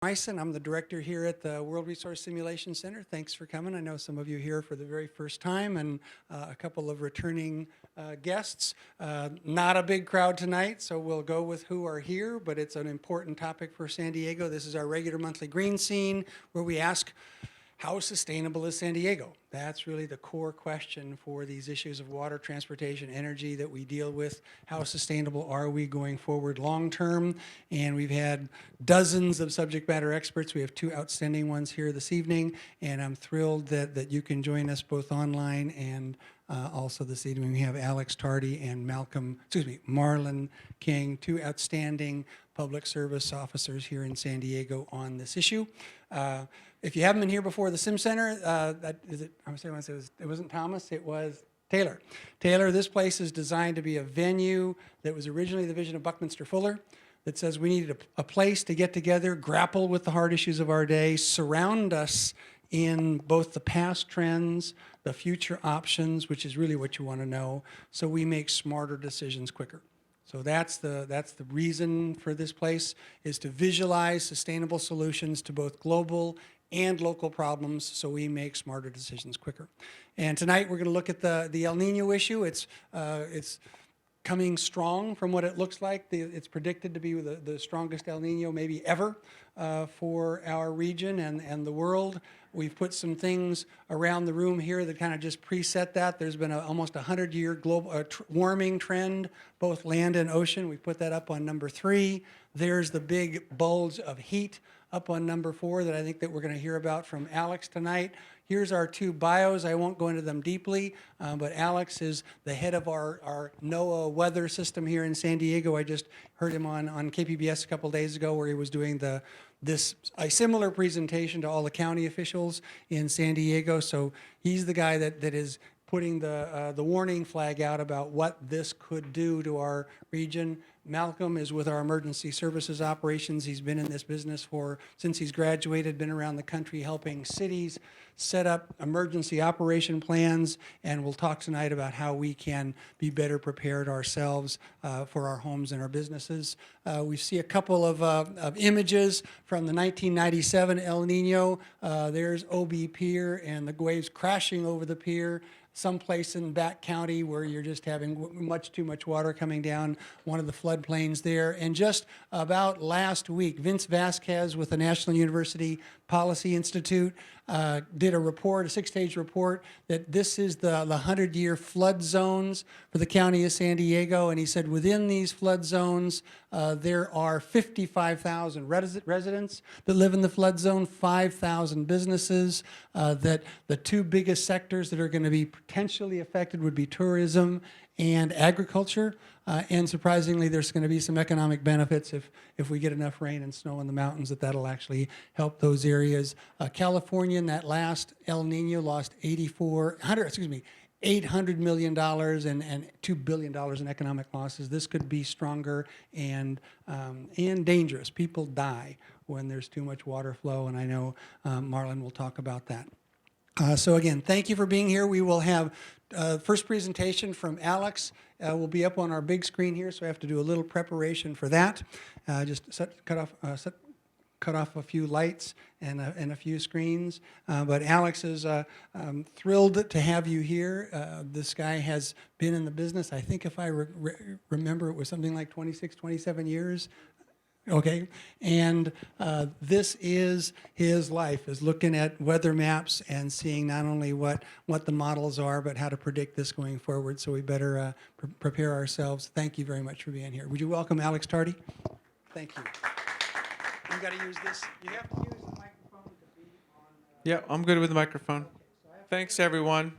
I'm the director here at the World Resource Simulation Center. Thanks for coming. I know some of you here for the very first time and a couple of returning guests. Not a big crowd tonight, so we'll go with who are here, but it's an important topic for San Diego. This is our regular monthly green scene where we ask, how sustainable is San Diego? That's really the core question for these issues of water, transportation, energy that we deal with. How sustainable are we going forward long term? And we've had dozens of subject matter experts. We have two outstanding ones here this evening, and I'm thrilled that you can join us both online and also this evening. We have Alex Tardy and Marlon King, two outstanding public service officers here in San Diego on this issue. If you haven't been here before, the Sim Center, it wasn't Thomas, it was Taylor. Taylor, this place is designed to be a venue that was originally the vision of Buckminster Fuller that says we needed a place to get together, grapple with the hard issues of our day, surround us in both the past trends, the future options, which is really what you want to know, so we make smarter decisions quicker. So that's the reason for this place, is to visualize sustainable solutions to both global and local problems so we make smarter decisions quicker. And tonight we're going to look at the El Nino issue. It's coming strong from what it looks like. It's predicted to be the strongest El Nino maybe ever for our region and the world. We've put some things around the room here that kind of just preset that. There's been almost 100-year global warming trend, both land and ocean. We put that up on number 3. There's the big bulge of heat up on number 4 that I think that we're going to hear about from Alex tonight. Here's our two bios. I won't go into them deeply, but Alex is the head of our NOAA weather system here in San Diego. I just heard him on KPBS a couple days ago where he was doing a similar presentation to all the county officials in San Diego. So he's the guy that is putting the warning flag out about what this could do to our region. Malcolm is with our emergency services operations. He's been in this business since he's graduated, been around the country helping cities set up emergency operation plans, and we'll talk tonight about how we can be better prepared ourselves for our homes and our businesses. We see a couple of images from the 1997 El Nino. There's OB Pier and the waves crashing over the pier. Someplace in Back County where you're just having much too much water coming down one of the floodplains there. And just about last week, Vince Vasquez with the National University Policy Institute did a report, a 6-stage report, that this is the 100-year flood zones for the county of San Diego. And he said within these flood zones, there are 55,000 residents that live in the flood zone, 5,000 businesses, that the two biggest sectors that are going to be potentially affected would be tourism and agriculture. And surprisingly, there's going to be some economic benefits if we get enough rain and snow in the mountains that'll actually help those areas. California in that last El Nino lost $800 million and $2 billion in economic losses. This could be stronger and dangerous. People die when there's too much water flow, and I know Marlon will talk about that. So again, thank you for being here. We will have first presentation from Alex. Will be up on our big screen here, so I have to do a little preparation for that. Just cut off a few lights and a few screens. But Alex is thrilled to have you here. This guy has been in the business, I think if I remember, it was something like 26, 27 years. Okay, and this is his life, is looking at weather maps and seeing not only what the models are, but how to predict this going forward. So we better prepare ourselves. Thank you very much for being here. Would you welcome Alex Tardy? Thank you. You got to use this. You have to use the microphone to be on. Yeah, I'm good with the microphone. Thanks, everyone.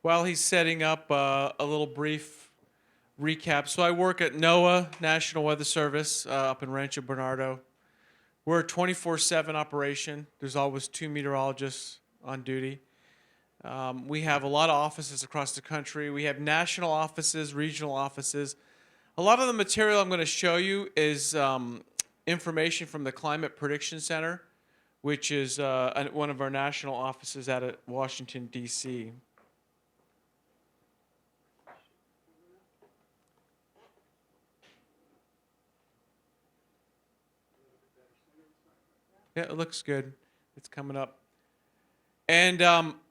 While he's setting up a little brief recap. So I work at NOAA, National Weather Service, up in Rancho Bernardo. We're a 24/7 operation. There's always 2 meteorologists on duty. We have a lot of offices across the country. We have national offices, regional offices. A lot of the material I'm going to show you is information from the Climate Prediction Center, which is one of our national offices out at Washington, D.C. Yeah, it looks good. It's coming up. And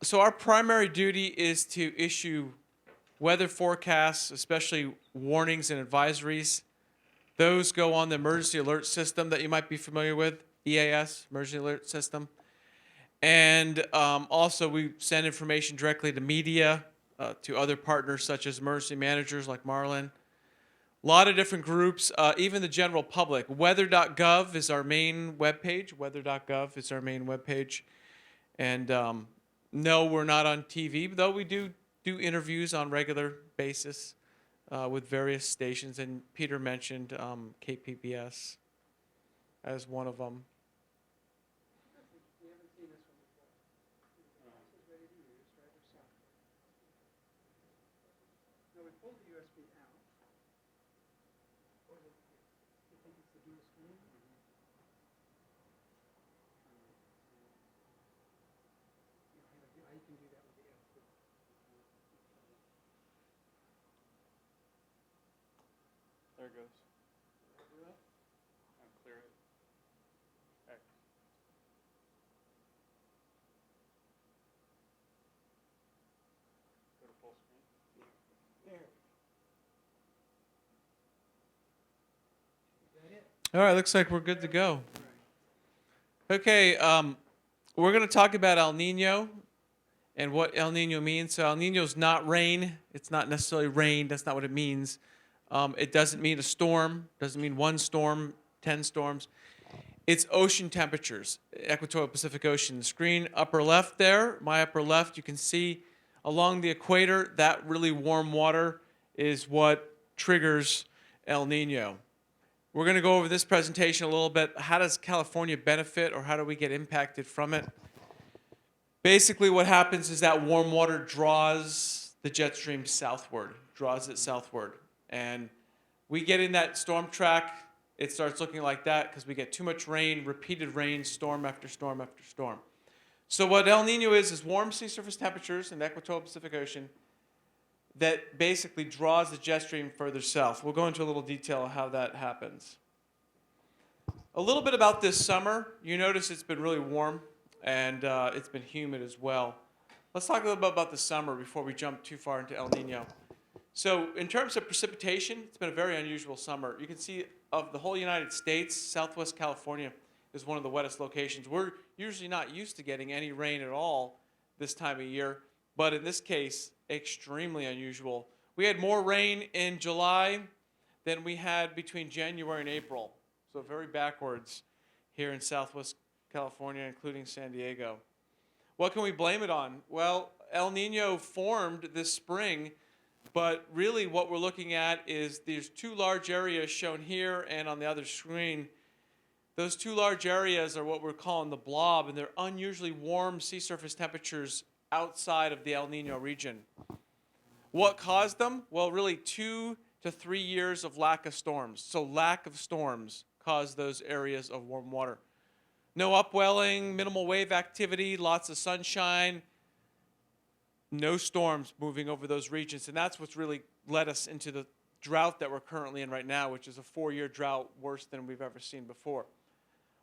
so our primary duty is to issue weather forecasts, especially warnings and advisories. Those go on the emergency alert system that you might be familiar with, EAS, emergency alert system. And also we send information directly to media, to other partners such as emergency managers like Marlon. A lot of different groups, even the general public. Weather.gov is our main webpage. Weather.gov is our main webpage. And no, we're not on TV, though we do interviews on regular basis with various stations. And Peter mentioned KPBS as one of them. There it goes. Clear it. Okay. Go to full screen. All right, looks like we're good to go. Okay, we're going to talk about El Nino and what El Nino means. So El Nino is not rain. It's not necessarily rain. That's not what it means. It doesn't mean a storm. Doesn't mean one storm, 10 storms. It's ocean temperatures, equatorial Pacific Ocean. The screen upper left there, my upper left, you can see along the equator, that really warm water is what triggers El Nino. We're going to go over this presentation a little bit. How does California benefit, or how do we get impacted from it? Basically, what happens is that warm water draws the jet stream southward, draws it southward. And we get in that storm track. It starts looking like that because we get too much rain, repeated rain, storm after storm after storm. So what El Nino is warm sea surface temperatures in the equatorial Pacific Ocean that basically draws the jet stream further south. We'll go into a little detail on how that happens. A little bit about this summer. You notice it's been really warm, and it's been humid as well. Let's talk a little bit about the summer before we jump too far into El Nino. So in terms of precipitation, it's been a very unusual summer. You can see of the whole United States, Southwest California is one of the wettest locations. We're usually not used to getting any rain at all this time of year, but in this case, extremely unusual. We had more rain in July than we had between January and April. So very backwards here in Southwest California, including San Diego. What can we blame it on? Well, El Nino formed this spring, but really what we're looking at is there's two large areas shown here and on the other screen. Those two large areas are what we're calling the blob, and they're unusually warm sea surface temperatures outside of the El Nino region. What caused them? Well, really 2 to 3 years of lack of storms. So lack of storms caused those areas of warm water. No upwelling, minimal wave activity, lots of sunshine, no storms moving over those regions. And that's what's really led us into the drought that we're currently in right now, which is a 4-year drought worse than we've ever seen before.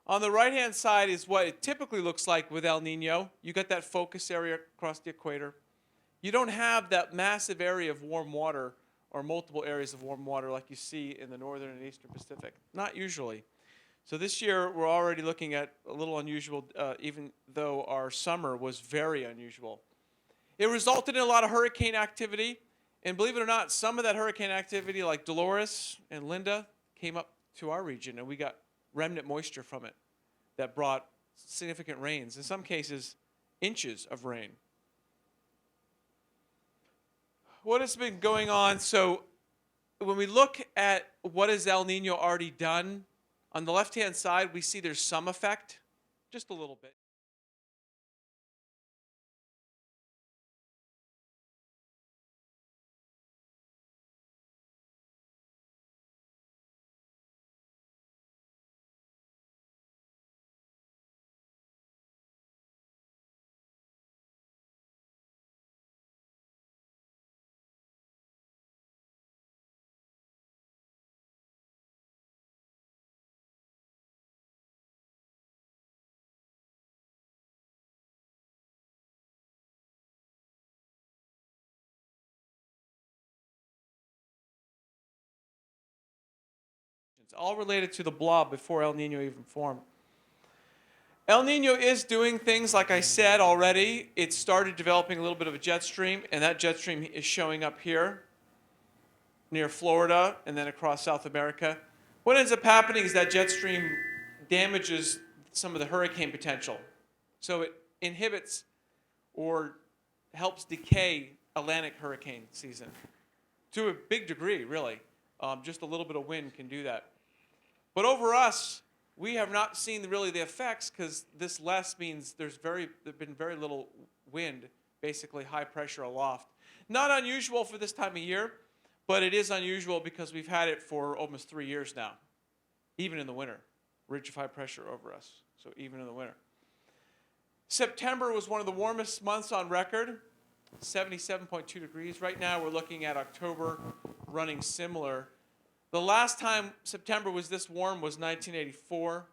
On the right-hand side is what it typically looks like with El Nino. You got that focus area across the equator. You don't have that massive area of warm water or multiple areas of warm water like you see in the northern and eastern Pacific. Not usually. So this year, we're already looking at a little unusual, even though our summer was very unusual. It resulted in a lot of hurricane activity. And believe it or not, some of that hurricane activity, like Dolores and Linda, came up to our region, and we got remnant moisture from it that brought significant rains, in some cases, inches of rain. What has been going on? So when we look at what has El Nino already done, on the left-hand side, we see there's some effect, just a little bit. It's all related to the blob before El Nino even formed. El Nino is doing things, like I said already. It started developing a little bit of a jet stream, and that jet stream is showing up here near Florida and then across South America. What ends up happening is that jet stream damages some of the hurricane potential. So it inhibits or helps decay Atlantic hurricane season to a big degree, really. Just a little bit of wind can do that. But over us, we have not seen really the effects because this less means there's been very little wind, basically high pressure aloft. Not unusual for this time of year, but it is unusual because we've had it for almost 3 years now, even in the winter. Ridge of high pressure over us, so even in the winter. September was one of the warmest months on record, 77.2 degrees. Right now we're looking at October running similar. The last time September was this warm was 1984.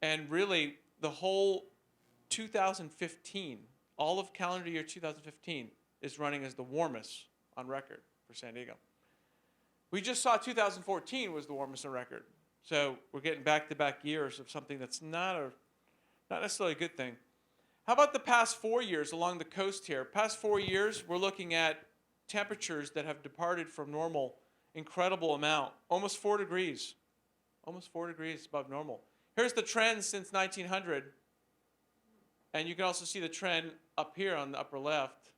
And really, the whole 2015, all of calendar year 2015, is running as the warmest on record for San Diego. We just saw 2014 was the warmest on record. So we're getting back-to-back years of something that's not necessarily a good thing. How about the past 4 years along the coast here? Past 4 years, we're looking at temperatures that have departed from normal, incredible amount, almost 4 degrees. Almost 4 degrees above normal. Here's the trend since 1900. And you can also see the trend up here on the upper left.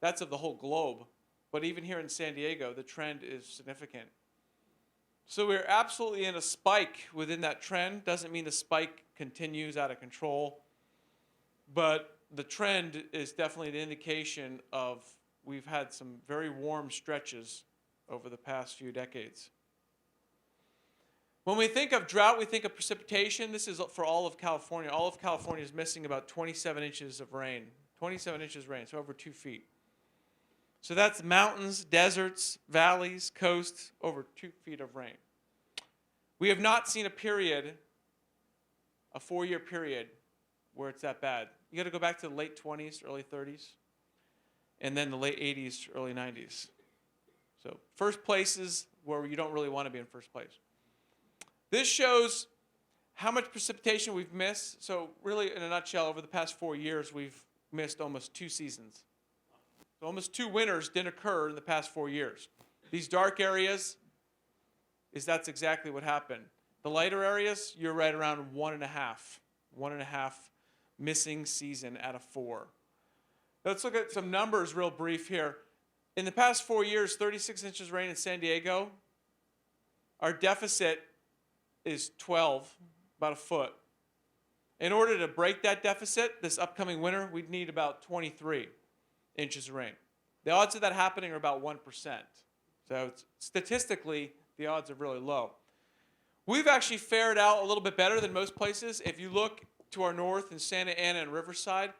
That's of the whole globe. But even here in San Diego, the trend is significant. So we're absolutely in a spike within that trend. Doesn't mean the spike continues out of control. But the trend is definitely an indication of we've had some very warm stretches over the past few decades. When we think of drought, we think of precipitation. This is for all of California. All of California is missing about 27 inches of rain. 27 inches of rain, so over 2 feet. So that's mountains, deserts, valleys, coasts, over 2 feet of rain. We have not seen a period, a 4-year period, where it's that bad. You got to go back to the late 20s, early 30s, and then the late 80s, early 90s. So first places where you don't really want to be in first place. This shows how much precipitation we've missed. So really, in a nutshell, over the past 4 years, we've missed almost 2 seasons. So almost 2 winters didn't occur in the past 4 years. These dark areas, that's exactly what happened. The lighter areas, you're right around 1.5 missing season out of 4. Let's look at some numbers real brief here. In the past 4 years, 36 inches of rain in San Diego. Our deficit is 12, about a foot. In order to break that deficit this upcoming winter, we'd need about 23 inches of rain. The odds of that happening are about 1%. So statistically, the odds are really low. We've actually fared out a little bit better than most places. If you look to our north in Santa Ana and Riverside,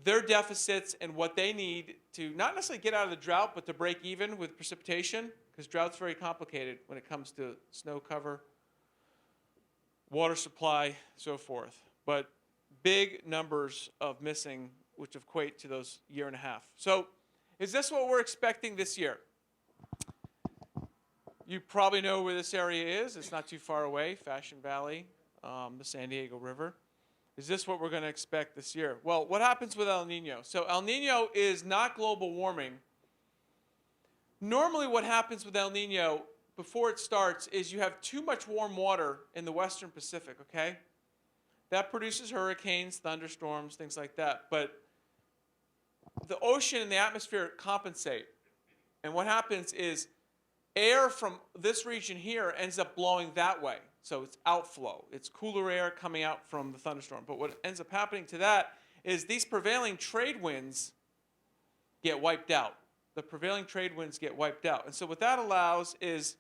their deficits and what they need to not necessarily get out of the drought, but to break even with precipitation, because drought's very complicated when it comes to snow cover, water supply, so forth. But big numbers of missing, which equate to those 1.5 years. So is this what we're expecting this year? You probably know where this area is. It's not too far away, Fashion Valley, the San Diego River. Is this what we're going to expect this year? Well, what happens with El Nino? So El Nino is not global warming. Normally what happens with El Nino before it starts is you have too much warm water in the western Pacific, okay? That produces hurricanes, thunderstorms, things like that. But the ocean and the atmosphere compensate. And what happens is air from this region here ends up blowing that way. So it's outflow. It's cooler air coming out from the thunderstorm. But what ends up happening to that is these prevailing trade winds get wiped out. The prevailing trade winds get wiped out. And so what that allows is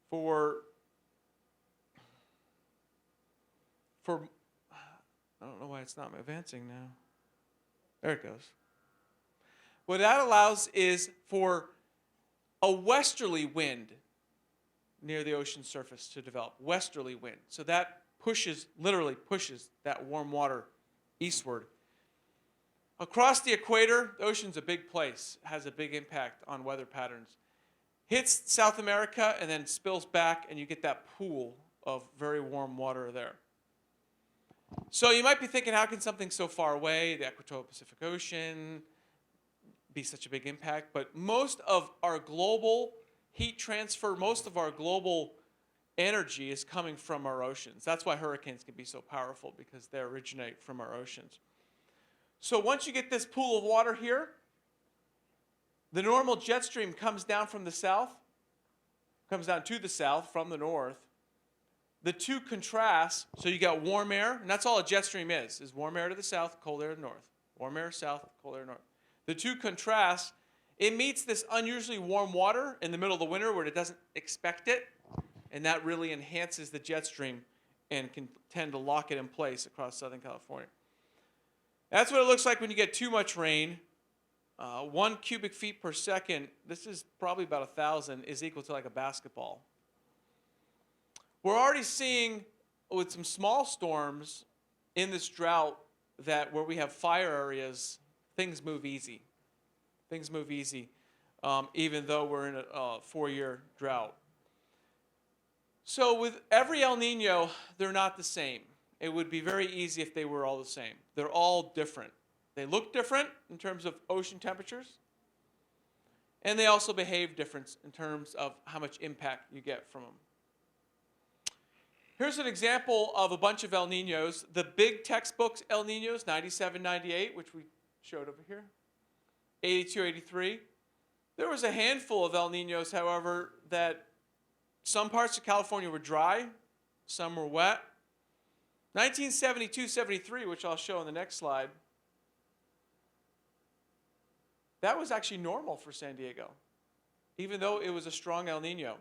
for I don't know why it's not advancing now. There it goes. What that allows is for a westerly wind near the ocean surface to develop. Westerly wind. So that literally pushes that warm water eastward. Across the equator, the ocean's a big place, has a big impact on weather patterns. hits South America and then spills back, and you get that pool of very warm water there. So you might be thinking, how can something so far away, the equatorial Pacific Ocean, be such a big impact? But most of our global heat transfer, most of our global energy is coming from our oceans. That's why hurricanes can be so powerful, because they originate from our oceans. So once you get this pool of water here, the normal jet stream comes down from the south, comes down to the south from the north. The two contrast, so you got warm air, and that's all a jet stream is warm air to the south, cold air to the north. Warm air south, cold air north. The two contrast, it meets this unusually warm water in the middle of the winter where it doesn't expect it, and that really enhances the jet stream and can tend to lock it in place across Southern California. That's what it looks like when you get too much rain. 1 cubic feet per second, this is probably about 1,000, is equal to like a basketball. We're already seeing with some small storms in this drought that where we have fire areas, things move easy. Things move easy, even though we're in a 4-year drought. So with every El Nino, they're not the same. It would be very easy if they were all the same. They're all different. They look different in terms of ocean temperatures, and they also behave different in terms of how much impact you get from them. Here's an example of a bunch of El Niños. The big textbooks El Niños, 97, 98, which we showed over here, 82, 83. There was a handful of El Niños, however, that some parts of California were dry, some were wet. 1972, 73, which I'll show in the next slide, that was actually normal for San Diego, even though it was a strong El Nino.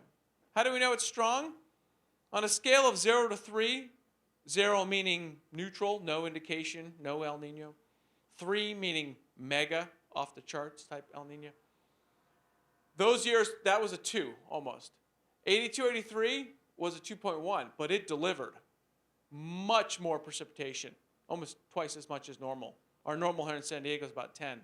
How do we know it's strong? On a scale of 0 to 3, 0 meaning neutral, no indication, no El Nino. 3 meaning mega, off the charts type El Nino. Those years, that was a 2 almost. 82, 83 was a 2.1, but it delivered much more precipitation, almost twice as much as normal. Our normal here in San Diego is about 10.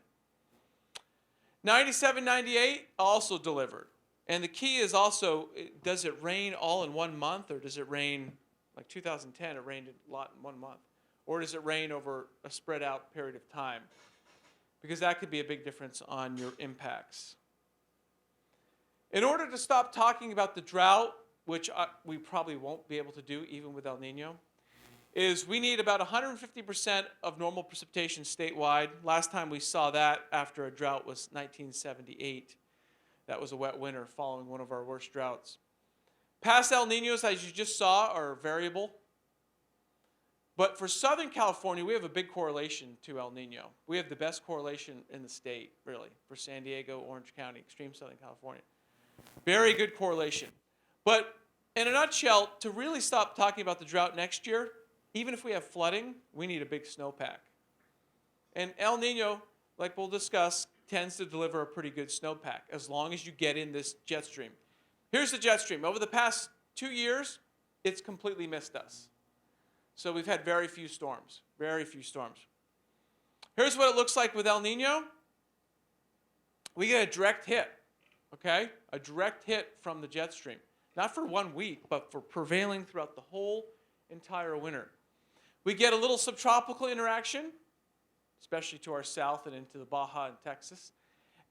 97, 98 also delivered. And the key is also, does it rain all in 1 month, or does it rain, like 2010, it rained a lot in 1 month? Or does it rain over a spread out period of time? Because that could be a big difference on your impacts. In order to stop talking about the drought, which we probably won't be able to do even with El Nino, is we need about 150% of normal precipitation statewide. Last time we saw that after a drought was 1978. That was a wet winter following one of our worst droughts. Past El Niños, as you just saw, are variable. But for Southern California, we have a big correlation to El Nino. We have the best correlation in the state, really, for San Diego, Orange County, extreme Southern California. Very good correlation. But in a nutshell, to really stop talking about the drought next year, even if we have flooding, we need a big snowpack. And El Nino, like we'll discuss, tends to deliver a pretty good snowpack as long as you get in this jet stream. Here's the jet stream. Over the past 2 years, it's completely missed us. So we've had very few storms, very few storms. Here's what it looks like with El Nino. We get a direct hit, okay? A direct hit from the jet stream. Not for 1 week, but for prevailing throughout the whole entire winter. We get a little subtropical interaction, especially to our south and into the Baja and Texas.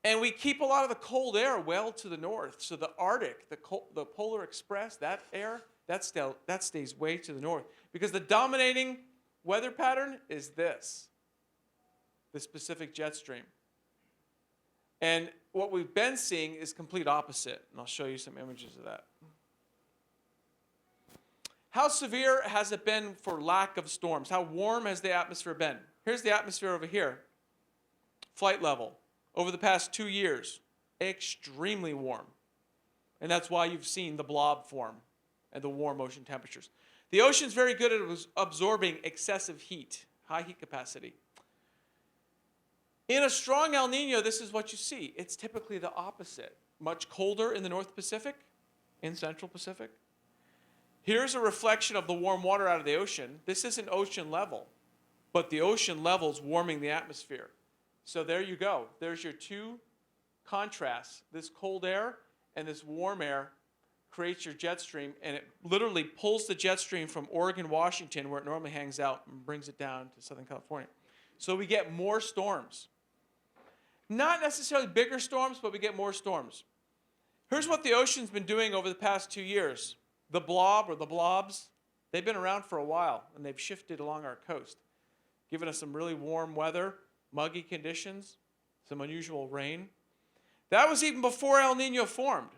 And we keep a lot of the cold air well to the north. So the Arctic, the Polar Express, that air, that stays way to the north. Because the dominating weather pattern is this Pacific jet stream. And what we've been seeing is complete opposite. And I'll show you some images of that. How severe has it been for lack of storms? How warm has the atmosphere been? Here's the atmosphere over here. Flight level. Over the past 2 years, extremely warm. And that's why you've seen the blob form and the warm ocean temperatures. The ocean's very good at absorbing excessive heat, high heat capacity. In a strong El Nino, this is what you see. It's typically the opposite. Much colder in the North Pacific, in Central Pacific. Here's a reflection of the warm water out of the ocean. This isn't ocean level, but the ocean level's warming the atmosphere. So there you go. There's your two contrasts, this cold air and this warm air creates your jet stream, and it literally pulls the jet stream from Oregon, Washington, where it normally hangs out, and brings it down to Southern California. So we get more storms. Not necessarily bigger storms, but we get more storms. Here's what the ocean's been doing over the past 2 years. The blob or the blobs, they've been around for a while, and they've shifted along our coast, giving us some really warm weather, muggy conditions, some unusual rain. That was even before El Nino formed.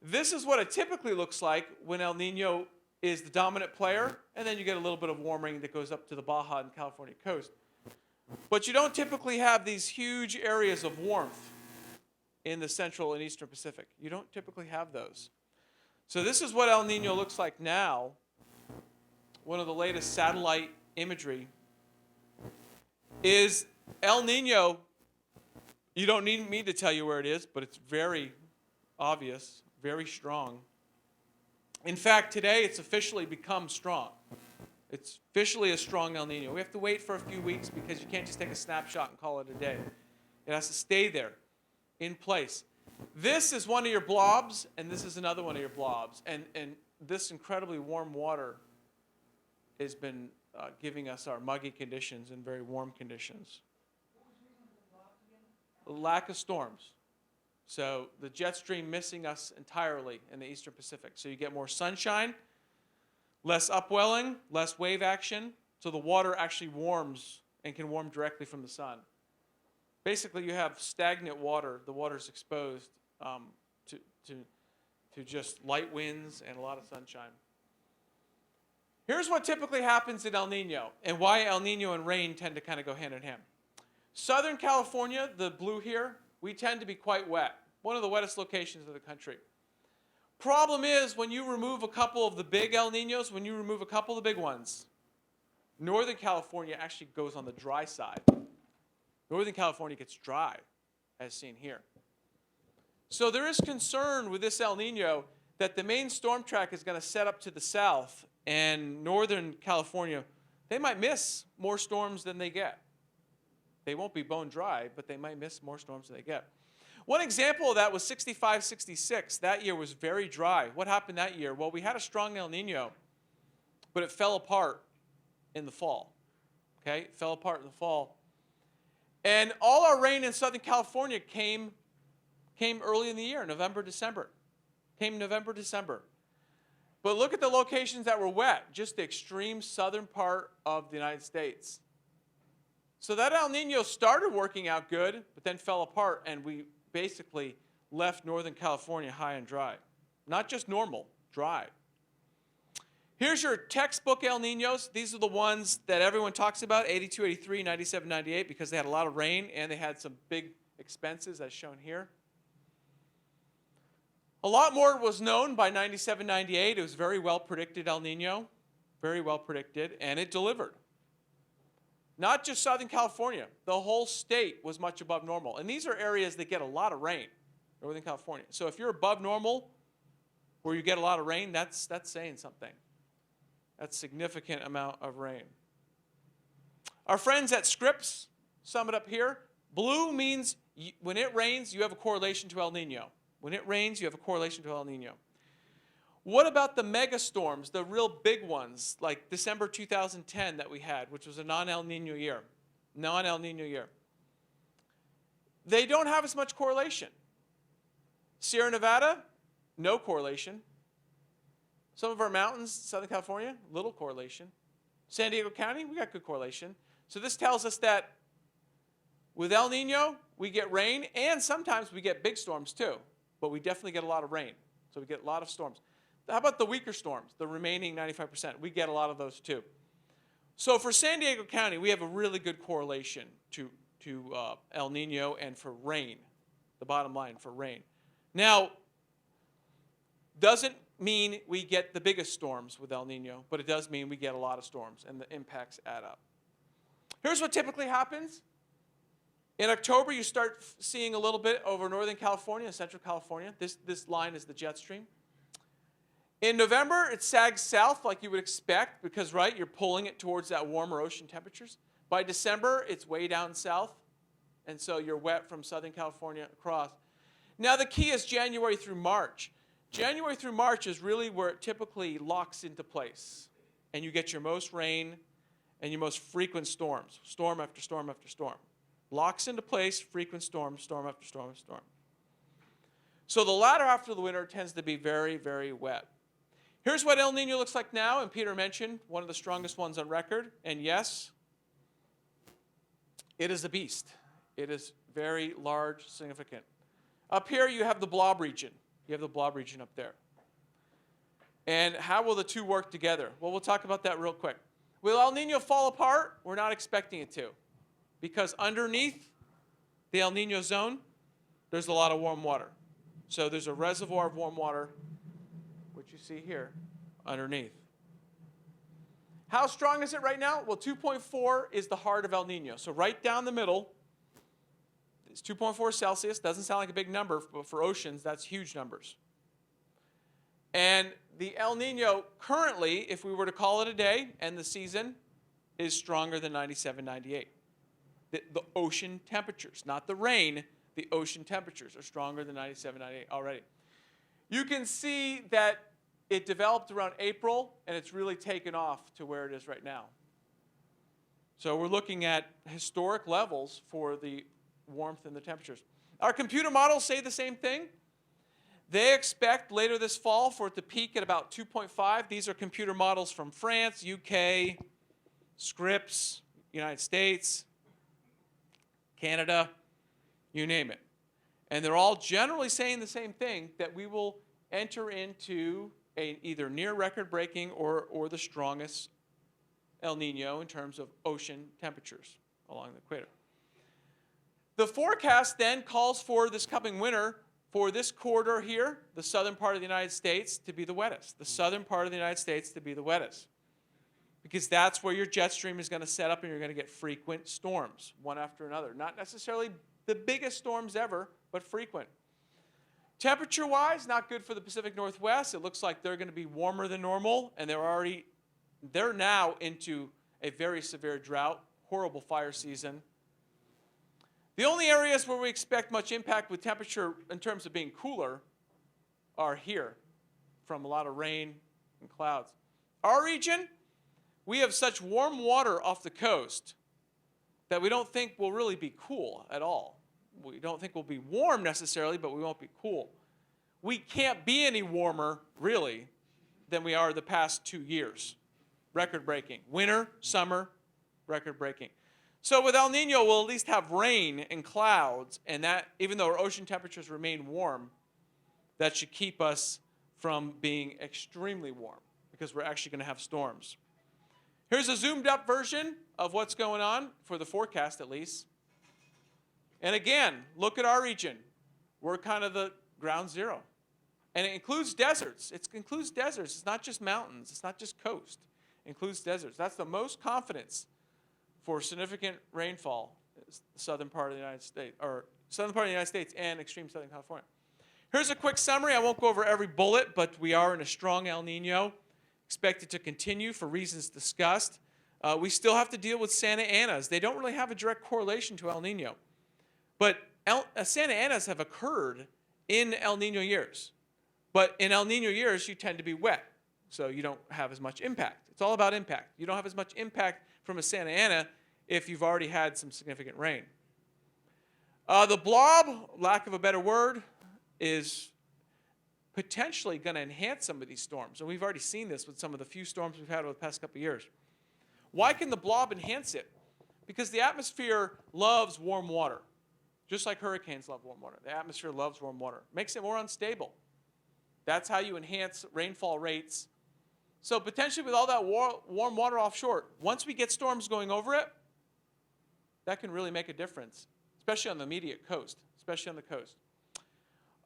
This is what it typically looks like when El Nino is the dominant player, and then you get a little bit of warm rain that goes up to the Baja and California coast. But you don't typically have these huge areas of warmth in the central and eastern Pacific. You don't typically have those. So this is what El Nino looks like now. One of the latest satellite imagery is El Nino. You don't need me to tell you where it is, but it's very obvious, very strong. In fact, today it's officially become strong. It's officially a strong El Nino. We have to wait for a few weeks because you can't just take a snapshot and call it a day. It has to stay there, in place. This is one of your blobs, and this is another one of your blobs. And this incredibly warm water has been giving us our muggy conditions and very warm conditions. Lack of storms. So the jet stream missing us entirely in the eastern Pacific. So you get more sunshine, less upwelling, less wave action. So the water actually warms and can warm directly from the sun. Basically, you have stagnant water. The water is exposed to just light winds and a lot of sunshine. Here's what typically happens in El Nino and why El Nino and rain tend to kind of go hand in hand. Southern California, the blue here, we tend to be quite wet. One of the wettest locations of the country. Problem is, when you remove a couple of the big El Ninos, when you remove a couple of the big ones, Northern California actually goes on the dry side. Northern California gets dry, as seen here. So there is concern with this El Nino that the main storm track is going to set up to the south, and Northern California, they might miss more storms than they get. They won't be bone dry, but they might miss more storms than they get. One example of that was 65-66. That year was very dry. What happened that year? Well, we had a strong El Nino, but it fell apart in the fall. Okay? It fell apart in the fall. And all our rain in Southern California came early in the year, November, December. Came November, December. But look at the locations that were wet, just the extreme southern part of the United States. So that El Nino started working out good, but then fell apart, and we basically left Northern California high and dry. Not just normal, dry. Here's your textbook El Ninos. These are the ones that everyone talks about, 82, 83, 97, 98, because they had a lot of rain and they had some big expenses, as shown here. A lot more was known by 97, 98. It was very well predicted El Nino, very well predicted, and it delivered. Not just Southern California. The whole state was much above normal. And these are areas that get a lot of rain, Northern California. So if you're above normal, where you get a lot of rain, that's saying something. That's a significant amount of rain. Our friends at Scripps sum it up here. Blue means when it rains, you have a correlation to El Nino. When it rains, you have a correlation to El Nino. What about the mega storms, the real big ones, like December 2010 that we had, which was a non-El Nino year? Non-El Nino year. They don't have as much correlation. Sierra Nevada, no correlation. Some of our mountains, Southern California, little correlation. San Diego County, we got good correlation. So this tells us that with El Nino, we get rain, and sometimes we get big storms too. But we definitely get a lot of rain. So we get a lot of storms. How about the weaker storms, the remaining 95%? We get a lot of those too. So for San Diego County, we have a really good correlation to El Nino and for rain, the bottom line for rain. Now, doesn't mean we get the biggest storms with El Nino, but it does mean we get a lot of storms and the impacts add up. Here's what typically happens. In October, you start seeing a little bit over Northern California and Central California. This line is the jet stream. In November, it sags south like you would expect because, right, you're pulling it towards that warmer ocean temperatures. By December, it's way down south, and so you're wet from Southern California across. Now the key is January through March. January through March is really where it typically locks into place. And you get your most rain and your most frequent storms, storm after storm after storm. Locks into place, frequent storms, storm after storm after storm. So the latter half of the winter tends to be very, very wet. Here's what El Nino looks like now, and Peter mentioned one of the strongest ones on record. And yes, it is a beast. It is very large, significant. Up here you have the blob region. You have the blob region up there. And how will the two work together? Well, we'll talk about that real quick. Will El Nino fall apart? We're not expecting it to. Because underneath the El Nino zone, there's a lot of warm water. So there's a reservoir of warm water, which you see here, underneath. How strong is it right now? Well, 2.4 is the heart of El Nino. So right down the middle, it's 2.4 Celsius. Doesn't sound like a big number, but for oceans, that's huge numbers. And the El Nino currently, if we were to call it a day, and the season, is stronger than 97, 98. The ocean temperatures, not the rain, the ocean temperatures are stronger than 97, 98 already. You can see that it developed around April, and it's really taken off to where it is right now. So we're looking at historic levels for the warmth and the temperatures. Our computer models say the same thing. They expect later this fall for it to peak at about 2.5. These are computer models from France, UK, Scripps, United States, Canada, you name it. And they're all generally saying the same thing, that we will enter into a either near record-breaking or the strongest El Nino in terms of ocean temperatures along the equator. The forecast then calls for this coming winter for this corridor here, the southern part of the United States, to be the wettest. The southern part of the United States to be the wettest. Because that's where your jet stream is going to set up and you're going to get frequent storms, one after another. Not necessarily the biggest storms ever, but frequent. Temperature-wise, not good for the Pacific Northwest. It looks like they're going to be warmer than normal, and they're now into a very severe drought, horrible fire season. The only areas where we expect much impact with temperature in terms of being cooler are here, from a lot of rain and clouds. Our region, we have such warm water off the coast that we don't think will really be cool at all. We don't think we'll be warm necessarily, but we won't be cool. We can't be any warmer, really, than we are the past 2 years. Record-breaking. Winter, summer, record-breaking. So with El Nino, we'll at least have rain and clouds, and that, even though our ocean temperatures remain warm, that should keep us from being extremely warm, because we're actually going to have storms. Here's a zoomed-up version of what's going on, for the forecast at least. And again, look at our region. We're kind of the ground zero. And it includes deserts. It includes deserts. It's not just mountains. It's not just coast. It includes deserts. That's the most confidence for significant rainfall, the southern part of the United States, or southern part of the United States and extreme Southern California. Here's a quick summary. I won't go over every bullet, but we are in a strong El Nino, expected to continue for reasons discussed. We still have to deal with Santa Anas. They don't really have a direct correlation to El Nino. But Santa Anas have occurred in El Nino years. But in El Nino years, you tend to be wet, so you don't have as much impact. It's all about impact. You don't have as much impact from a Santa Ana if you've already had some significant rain. The blob, lack of a better word, is potentially going to enhance some of these storms. And we've already seen this with some of the few storms we've had over the past couple of years. Why can the blob enhance it? Because the atmosphere loves warm water. Just like hurricanes love warm water. The atmosphere loves warm water. Makes it more unstable. That's how you enhance rainfall rates. So potentially with all that warm water offshore, once we get storms going over it, that can really make a difference, especially on the immediate coast, especially on the coast.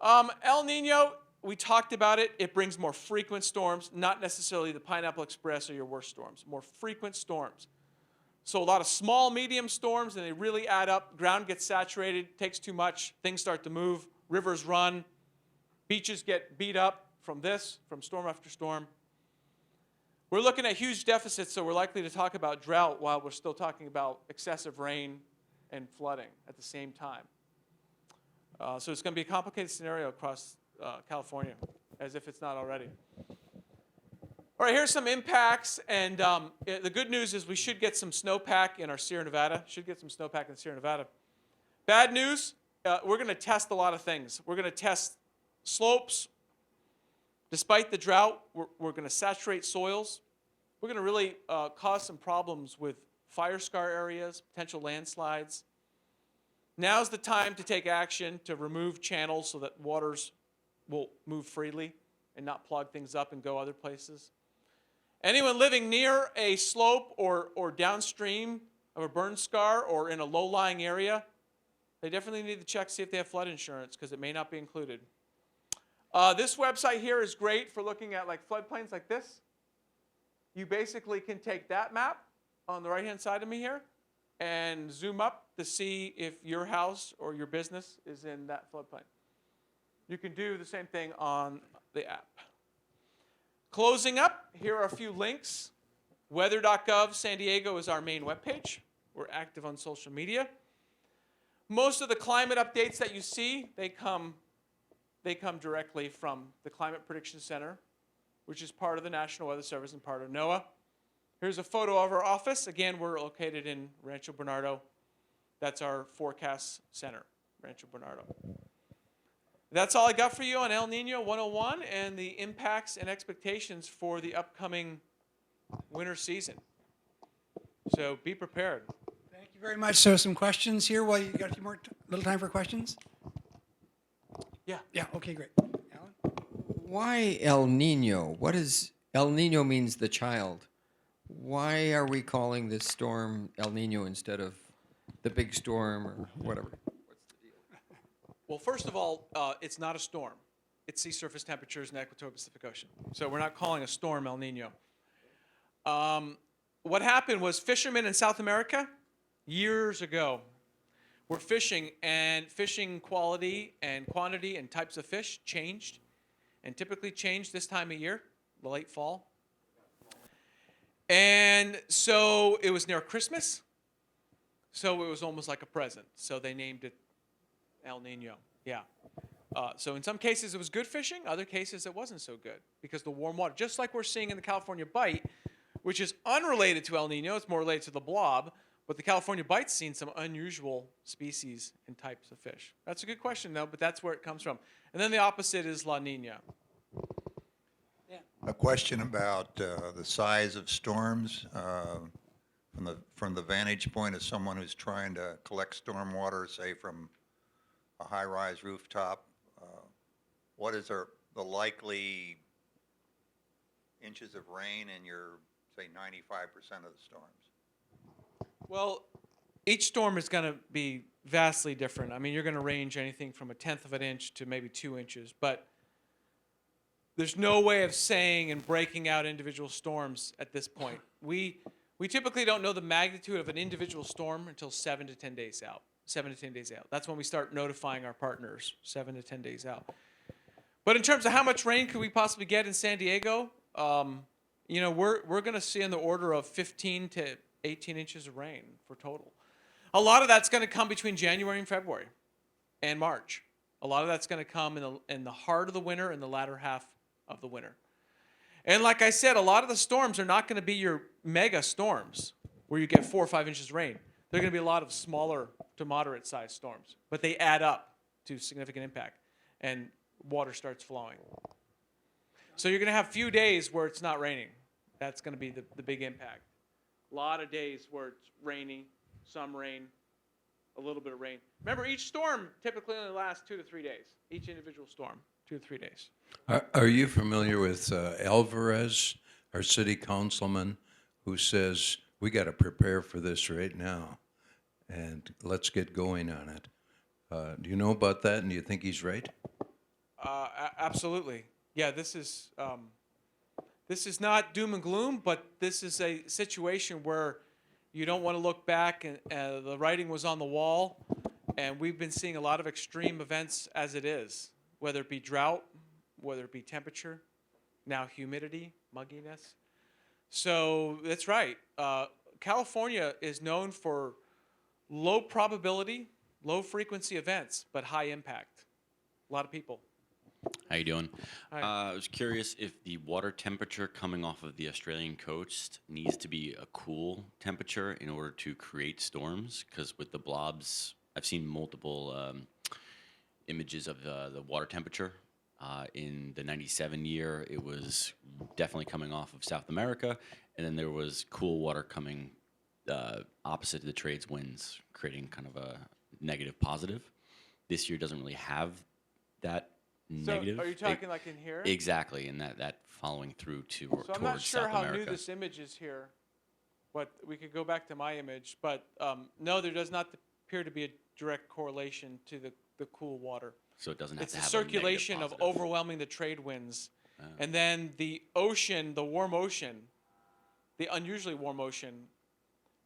El Nino, we talked about it. It brings more frequent storms, not necessarily the Pineapple Express or your worst storms, more frequent storms. So a lot of small, medium storms, and they really add up. Ground gets saturated, takes too much, things start to move, rivers run, beaches get beat up from storm after storm. We're looking at huge deficits, so we're likely to talk about drought while we're still talking about excessive rain and flooding at the same time. So it's going to be a complicated scenario across California, as if it's not already. All right, here's some impacts, and the good news is we should get some snowpack in our Sierra Nevada. Bad news, we're going to test a lot of things. We're going to test slopes. Despite the drought, we're going to saturate soils. We're going to really cause some problems with fire scar areas, potential landslides. Now's the time to take action to remove channels so that waters will move freely and not plug things up and go other places. Anyone living near a slope or downstream of a burn scar or in a low-lying area, they definitely need to check to see if they have flood insurance because it may not be included. This website here is great for looking at like floodplains like this. You basically can take that map on the right-hand side of me here and zoom up to see if your house or your business is in that floodplain. You can do the same thing on the app. Closing up, here are a few links. Weather.gov San Diego is our main webpage. We're active on social media. Most of the climate updates that you see, they come directly from the Climate Prediction Center, which is part of the National Weather Service and part of NOAA. Here's a photo of our office. Again, we're located in Rancho Bernardo. That's our forecast center, Rancho Bernardo. That's all I got for you on El Nino 101 and the impacts and expectations for the upcoming winter season. So be prepared. Thank you very much. So some questions here. Well, you got a few more little time for questions? Yeah. Yeah, okay, great. Alan? Why El Nino? What is El Nino means the child? Why are we calling this storm El Nino instead of the big storm or whatever? Well, first of all, it's not a storm. It's sea surface temperatures in the equatorial Pacific Ocean. So we're not calling a storm El Nino. What happened was fishermen in South America years ago were fishing, and fishing quality and quantity and types of fish changed, and typically changed this time of year, the late fall. And so it was near Christmas, so it was almost like a present. So they named it El Nino, yeah. So in some cases it was good fishing, other cases it wasn't so good because the warm water, just like we're seeing in the California Bight, which is unrelated to El Nino, it's more related to the blob, but the California Bight's seen some unusual species and types of fish. That's a good question though, but that's where it comes from. And then the opposite is La Nina. Yeah. A question about the size of storms from the vantage point of someone who's trying to collect storm water, say from a high-rise rooftop. What is the likely inches of rain in your, say, 95% of the storms? Well, each storm is going to be vastly different. I mean, you're going to range anything from 1/10 of an inch to maybe 2 inches, but there's no way of saying and breaking out individual storms at this point. We typically don't know the magnitude of an individual storm until 7 to 10 days out. 7 to 10 days out. That's when we start notifying our partners, 7 to 10 days out. But in terms of how much rain could we possibly get in San Diego, we're going to see in the order of 15 to 18 inches of rain for total. A lot of that's going to come between January and February and March. A lot of that's going to come in the heart of the winter and the latter half of the winter. And like I said, a lot of the storms are not going to be your mega storms where you get 4 or 5 inches of rain. They're going to be a lot of smaller to moderate sized storms, but they add up to significant impact and water starts flowing. So you're going to have few days where it's not raining. That's going to be the big impact. A lot of days where it's rainy, some rain, a little bit of rain. Remember, each storm typically only lasts 2 to 3 days. Each individual storm, 2 to 3 days. Are you familiar with Alvarez, our city councilman, who says we got to prepare for this right now and let's get going on it? Do you know about that, and do you think he's right? Absolutely. Yeah, this is not doom and gloom, but this is a situation where you don't want to look back, and the writing was on the wall, and we've been seeing a lot of extreme events as it is, whether it be drought, whether it be temperature, now humidity, mugginess. So that's right. California is known for low probability, Low frequency events, but high impact. A lot of people. How you doing? Hi. I was curious if the water temperature coming off of the Australian coast needs to be a cool temperature in order to create storms. Because with the blobs, I've seen multiple images of the water temperature. In the 97 year, it was definitely coming off of South America. And then there was cool water coming opposite to the trades winds, creating kind of a negative positive. This year doesn't really have that negative. So are you talking like in here? Exactly, and that following through to So I'm not towards sure South how America. new this image is here, but we could go back to my image. But no, there does not appear to be a direct correlation to the cool water. So it doesn't have It's to the have a negative circulation of positive. overwhelming the trade winds. And then the ocean, the warm ocean, the unusually warm ocean,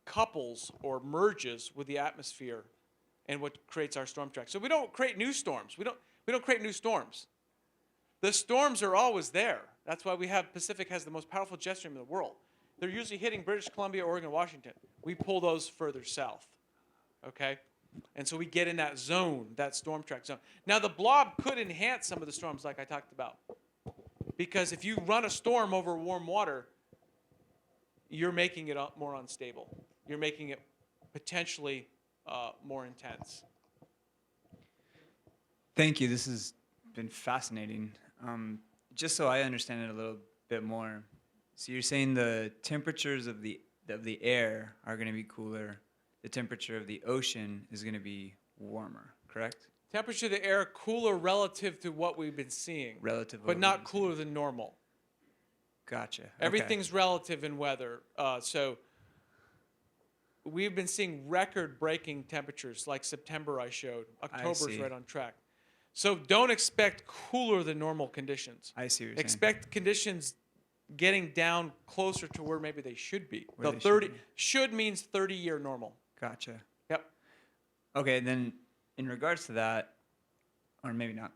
couples or merges with the atmosphere and what creates our storm track. So we don't create new storms. We don't create new storms. The storms are always there. That's why we have Pacific has the most powerful jet stream in the world. They're usually hitting British Columbia, Oregon, Washington. We pull those further south. Okay? And so we get in that zone, that storm track zone. Now, the blob could enhance some of the storms like I talked about. Because if you run a storm over warm water, you're making it more unstable. You're making it potentially more intense. Thank you. This has been fascinating. Just so I understand it a little bit more, so you're saying the temperatures of the air are going to be cooler. The temperature of the ocean is going to be warmer, correct? Temperature of the air cooler relative to what we've been seeing. Relative, But not cooler than normal. Gotcha. Okay. Everything's relative in weather. So we've been seeing record-breaking temperatures like September I showed. October's see. right on track. So don't expect cooler than normal conditions. I see what you're saying. Expect conditions getting down closer to where maybe they should be. Where The they should 30 be. should means 30-year normal. Gotcha. Yep. Okay, then in regards to that, or maybe not,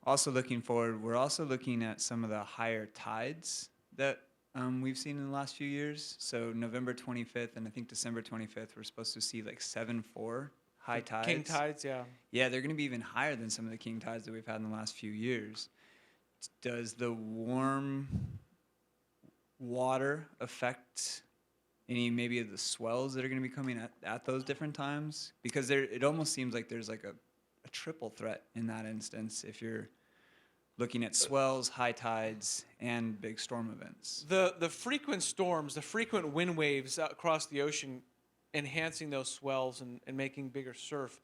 also looking forward, we're also looking at some of the higher tides that we've seen in the last few years. So November 25th and I think December 25th, we're supposed to see like 7.4 high tides. King tides, yeah. Yeah, they're going to be even higher than some of the king tides that we've had in the last few years. Does the warm water affect any maybe of the swells that are going to be coming at those different times? Because it almost seems like there's like a triple threat in that instance if you're looking at swells, high tides, and big storm events. The frequent storms, the frequent wind waves across the ocean enhancing those swells and making bigger surf,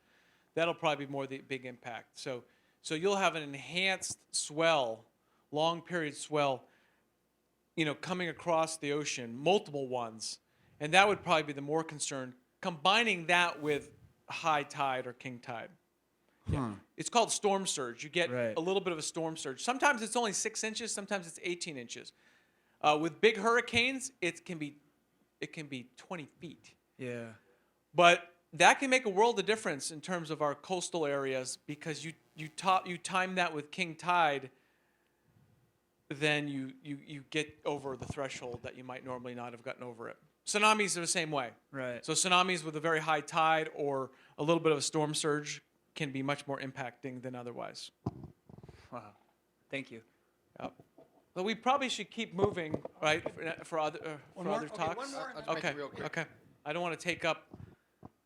that'll probably be more the big impact. So you'll have an enhanced swell, long period swell, coming across the ocean, multiple ones, and that would probably be the more concern, combining that with high tide or king tide. Yeah. It's called storm surge. You get Right. a little bit of a storm surge. Sometimes it's only 6 inches, sometimes it's 18 inches. With big hurricanes, it can be 20 feet. Yeah. But that can make a world of difference in terms of our coastal areas because you time that with king tide, then you get over the threshold that you might normally not have gotten over it. Tsunamis are the same way. Right. So tsunamis with a very high tide or a little bit of a storm surge can be much more impacting than otherwise. Wow. Thank you. Yep. But we probably should keep moving, right, for other more? other Okay, talks. one more. I'll just make Okay. it real quick. Okay. I don't want to take up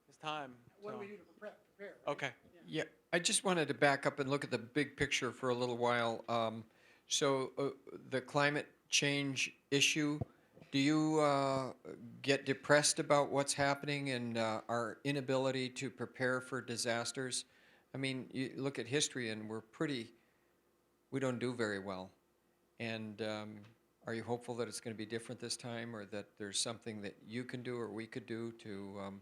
his time. What do so- we do to prepare? Okay. Yeah, I just wanted to back up and look at the big picture for a little while. The climate change issue, do you get depressed about what's happening and our inability to prepare for disasters? I mean, you look at history and we don't do very well. And are you hopeful that it's going to be different this time or that there's something that you can do or we could do to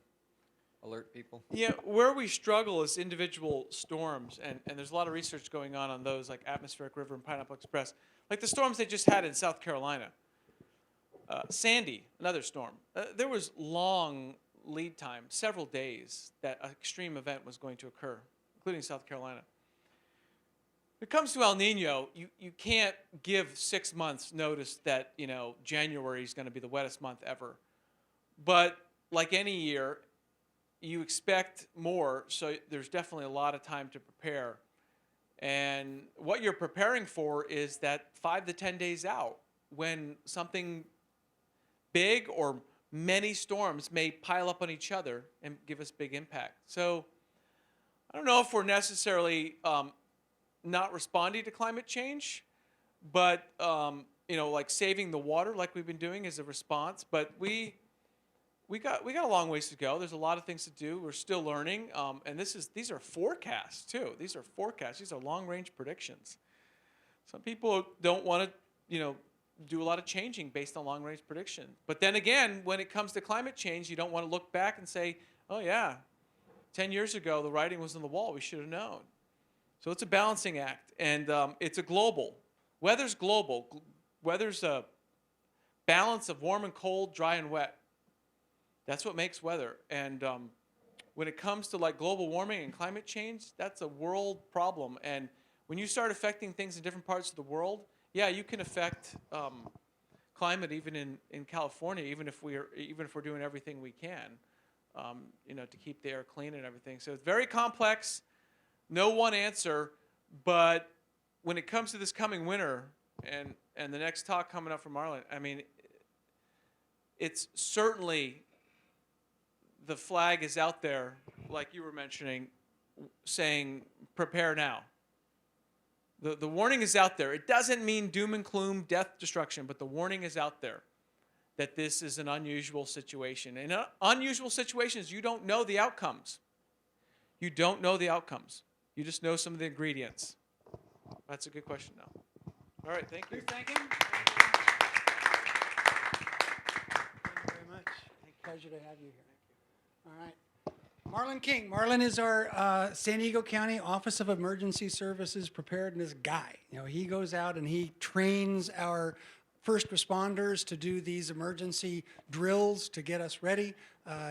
alert people? Yeah, where we struggle is individual storms, and there's a lot of research going on those, like Atmospheric River and Pineapple Express. Like the storms they just had in South Carolina. Sandy, another storm. There was long lead time, several days, that an extreme event was going to occur, including South Carolina. When it comes to El Nino, you can't give 6 months notice that January is going to be the wettest month ever. But like any year, you expect more, so there's definitely a lot of time to prepare. And what you're preparing for is that 5 to 10 days out when something big or many storms may pile up on each other and give us big impact. So I don't know if we're necessarily not responding to climate change, but like saving the water, like we've been doing, is a response. But we got a long ways to go. There's a lot of things to do. We're still learning, and these are forecasts too. These are forecasts. These are long-range predictions. Some people don't want to, do a lot of changing based on long-range prediction. But then again, when it comes to climate change, you don't want to look back and say, "Oh yeah, 10 years ago the writing was on the wall. We should have known." So it's a balancing act, and it's a global. Weather's global. Weather's a balance of warm and cold, dry and wet. That's what makes weather. And when it comes to like global warming and climate change, that's a world problem. And when you start affecting things in different parts of the world, yeah, you can affect climate even in California, even if we're doing everything we can, to keep the air clean and everything. So it's very complex. No one answer, but when it comes to this coming winter and the next talk coming up from Marlon, I mean, it's certainly the flag is out there, like you were mentioning, saying prepare now. The warning is out there. It doesn't mean doom and gloom, death, destruction, but the warning is out there that this is an unusual situation. In unusual situations, you don't know the outcomes. You don't know the outcomes. You just know some of the ingredients. That's a good question now. All right, thank you. Thank you. Thank you very much. Pleasure to have you here. All right. Marlon King. Marlon is our San Diego County Office of Emergency Services Preparedness guy. He goes out and he trains our first responders to do these emergency drills to get us ready.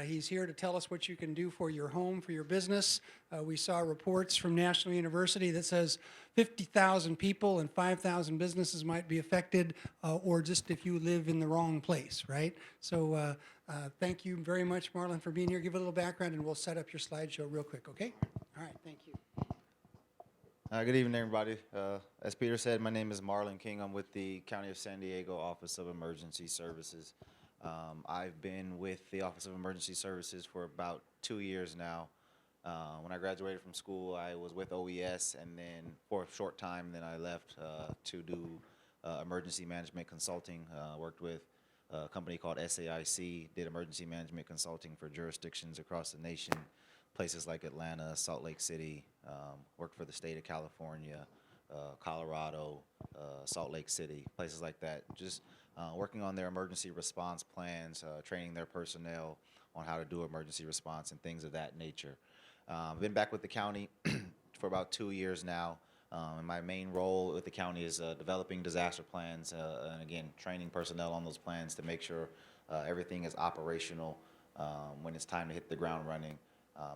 He's here to tell us what you can do for your home, for your business. We saw reports from National University that says 50,000 people and 5,000 businesses might be affected, or just if you live in the wrong place, right? So thank you very much, Marlon, for being here. Give a little background and we'll set up your slideshow real quick, okay? All right, thank you. Good evening, everybody. As Peter said, my name is Marlon King. I'm with the County of San Diego Office of Emergency Services. I've been with the Office of Emergency Services for about 2 years now. When I graduated from school, I was with OES, and then for a short time, then I left to do emergency management consulting. Worked with a company called SAIC, did emergency management consulting for jurisdictions across the nation, places like Atlanta, Salt Lake City, worked for the state of California, Colorado, Salt Lake City, places like that. Just working on their emergency response plans, training their personnel on how to do emergency response and things of that nature. Been back with the county for about 2 years now. And my main role with the county is developing disaster plans and, again, training personnel on those plans to make sure everything is operational when it's time to hit the ground running.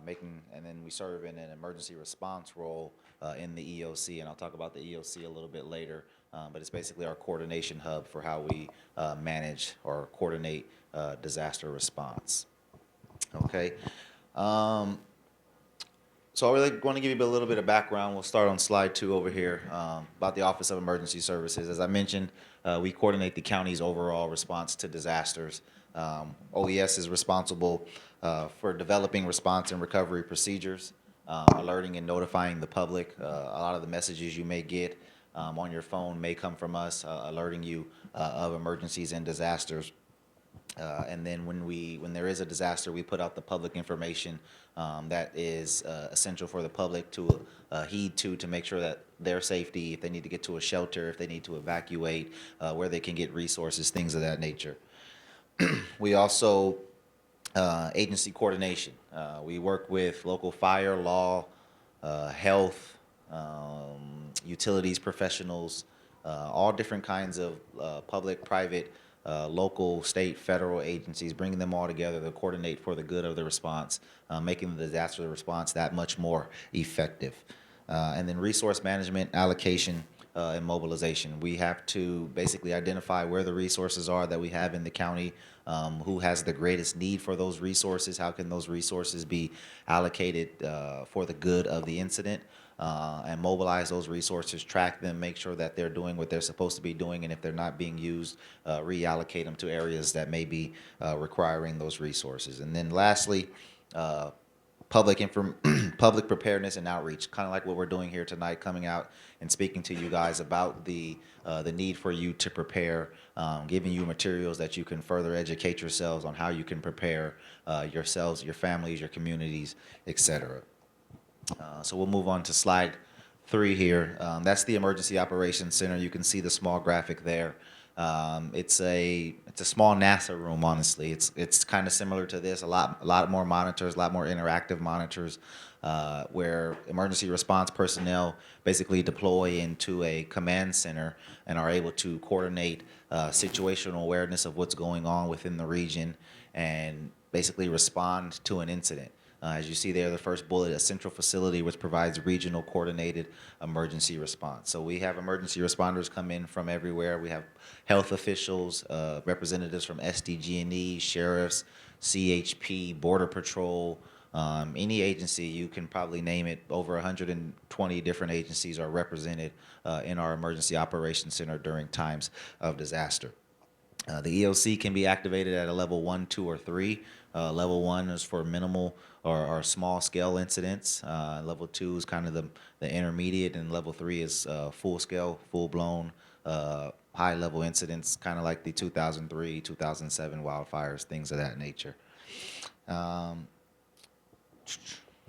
And then we serve in an emergency response role in the EOC, and I'll talk about the EOC a little bit later, but it's basically our coordination hub for how we manage or coordinate disaster response. Okay. So I really want to give you a little bit of background. We'll start on slide 2 over here about the Office of Emergency Services. As I mentioned, we coordinate the county's overall response to disasters. OES is responsible for developing response and recovery procedures, alerting and notifying the public. A lot of the messages you may get on your phone may come from us, alerting you of emergencies and disasters. And then when there is a disaster, we put out the public information that is essential for the public to heed to make sure that their safety, if they need to get to a shelter, if they need to evacuate, where they can get resources, things of that nature. We also agency coordination. We work with local fire, law, health, utilities professionals, all different kinds of public, private, local, state, federal agencies, bringing them all together to coordinate for the good of the response, making the disaster response that much more effective. And then resource management, allocation. and mobilization. We have to basically identify where the resources are that we have in the county, who has the greatest need for those resources, how can those resources be allocated for the good of the incident, and mobilize those resources, track them, make sure that they're doing what they're supposed to be doing, and if they're not being used, reallocate them to areas that may be requiring those resources. And then lastly, public preparedness and outreach, kind of like what we're doing here tonight, coming out and speaking to you guys about the need for you to prepare, giving you materials that you can further educate yourselves on how you can prepare yourselves, your families, your communities, etc. So we'll move on to slide 3 here. That's the Emergency Operations Center. You can see the small graphic there. It's a small NASA room, honestly. It's kind of similar to this. A lot more monitors, a lot more interactive monitors, where emergency response personnel basically deploy into a command center and are able to coordinate situational awareness of what's going on within the region and basically respond to an incident. As you see there, the first bullet, a central facility which provides regional coordinated emergency response. So we have emergency responders come in from everywhere. We have health officials, representatives from SDG&E, sheriffs, CHP, Border Patrol, any agency, you can probably name it. Over 120 different agencies are represented in our Emergency Operations Center during times of disaster. The EOC can be activated at a level 1, 2, or 3. Level 1 is for minimal or small scale incidents. Level 2 is kind of the intermediate, and level 3 is full scale, full blown, high level incidents, kind of like the 2003, 2007 wildfires, things of that nature.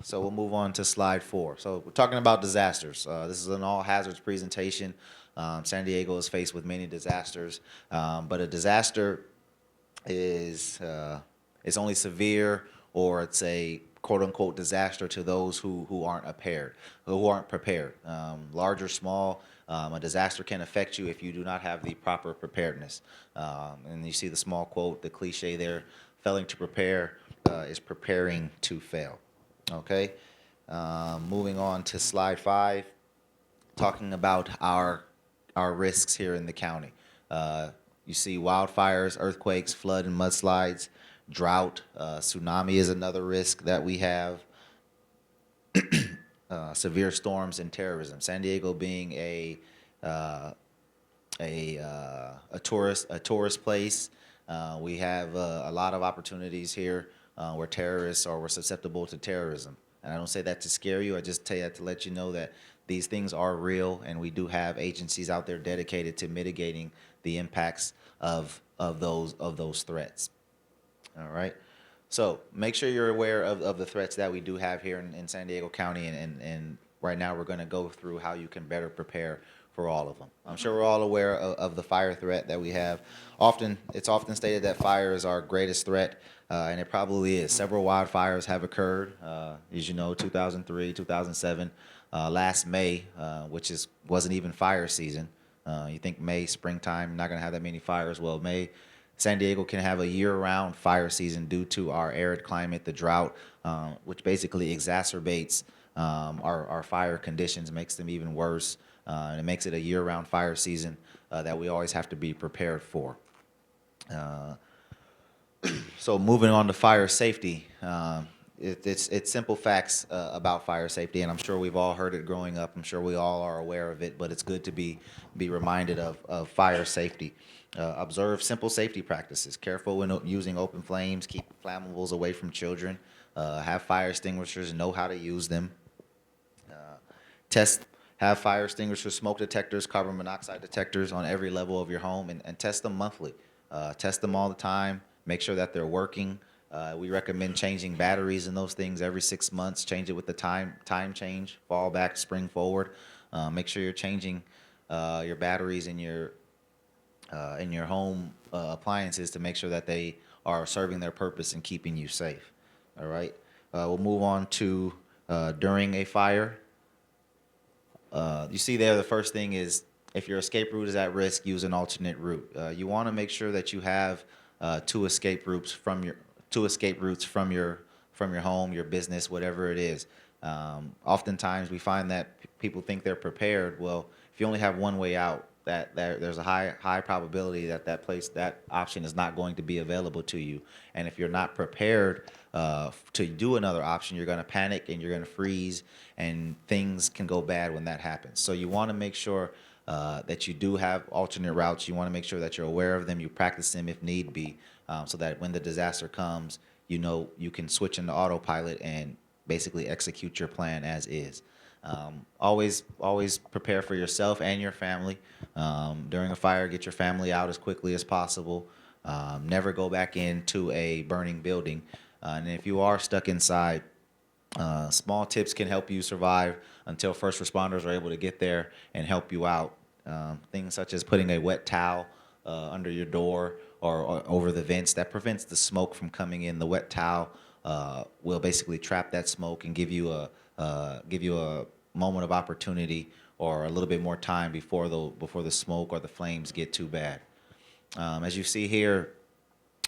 So we'll move on to slide 4. So we're talking about disasters. This is an all hazards presentation. San Diego is faced with many disasters, but a disaster is it's only severe, or it's a quote unquote disaster to those who aren't prepared. Large or small, a disaster can affect you if you do not have the proper preparedness. And you see the small quote, the cliche there, failing to prepare is preparing to fail. Okay, moving on to slide 5, talking about our risks here in the county. You see wildfires, earthquakes, flood and mudslides, drought, tsunami is another risk that we have, severe storms, and terrorism. San Diego being a tourist place, we have a lot of opportunities here where terrorists we're susceptible to terrorism. And I don't say that to scare you. I just tell you that to let you know that these things are real, and we do have agencies out there dedicated to mitigating the impacts of those threats. All right. So make sure you're aware of the threats that we do have here in San Diego County, and right now we're going to go through how you can better prepare for all of them. I'm sure we're all aware of the fire threat that we have. It's often stated that fire is our greatest threat, and it probably is. Several wildfires have occurred, as you know, 2003, 2007, last May, which wasn't even fire season. You think May, springtime, not going to have that many fires. Well, San Diego can have a year-round fire season due to our arid climate, the drought, which basically exacerbates our fire conditions, makes them even worse, and it makes it a year-round fire season that we always have to be prepared for. So moving on to fire safety, it's simple facts about fire safety, and I'm sure we've all heard it growing up. I'm sure we all are aware of it, but it's good to be reminded of fire safety. Observe simple safety practices. Careful when using open flames. Keep flammables away from children. Have fire extinguishers. Know how to use them. Have fire extinguishers, smoke detectors, carbon monoxide detectors on every level of your home, and test them monthly. Test them all the time. Make sure that they're working. We recommend changing batteries in those things every 6 months. Change it with the time change. Fall back, spring forward. Make sure you're changing your batteries in your home appliances to make sure that they are serving their purpose and keeping you safe. All right. We'll move on to during a fire. You see there, the first thing is if your escape route is at risk, use an alternate route. You want to make sure that you have two escape routes from your home, your business, whatever it is. Oftentimes we find that people think they're prepared. Well, if you only have one way out, there's a high probability that that option is not going to be available to you. And if you're not prepared to do another option, you're going to panic and you're going to freeze, and things can go bad when that happens. So you want to make sure that you do have alternate routes. You want to make sure that you're aware of them. You practice them if need be, so that when the disaster comes, you know you can switch into autopilot and basically execute your plan as is. Always prepare for yourself and your family. During a fire, get your family out as quickly as possible. Never go back into a burning building. And if you are stuck inside, small tips can help you survive until first responders are able to get there and help you out. Things such as putting a wet towel under your door or over the vents that prevents the smoke from coming in. The wet towel will basically trap that smoke and give you a moment of opportunity or a little bit more time before the smoke or the flames get too bad. As you see here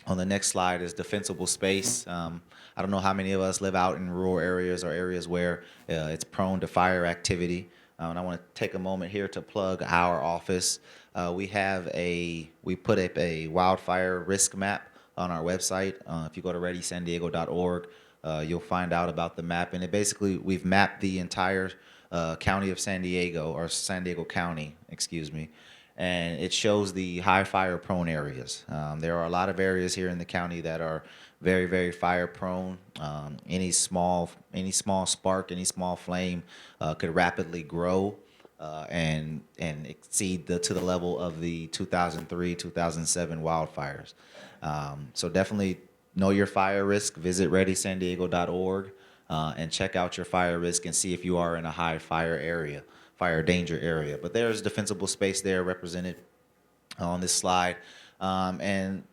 on the next slide is defensible space. I don't know how many of us live out in rural areas or areas where it's prone to fire activity. And I want to take a moment here to plug our office. We put up a wildfire risk map on our website. If you go to readysandiego.org, you'll find out about the map. And we've mapped the entire county of San Diego, or San Diego County, excuse me. And it shows the high fire prone areas. There are a lot of areas here in the county that are very, very fire prone. Any small spark, any small flame could rapidly grow and exceed to the level of the 2003, 2007 wildfires. So definitely know your fire risk. Visit readysandiego.org and check out your fire risk and see if you are in a high fire danger area. But there's defensible space there represented on this slide. And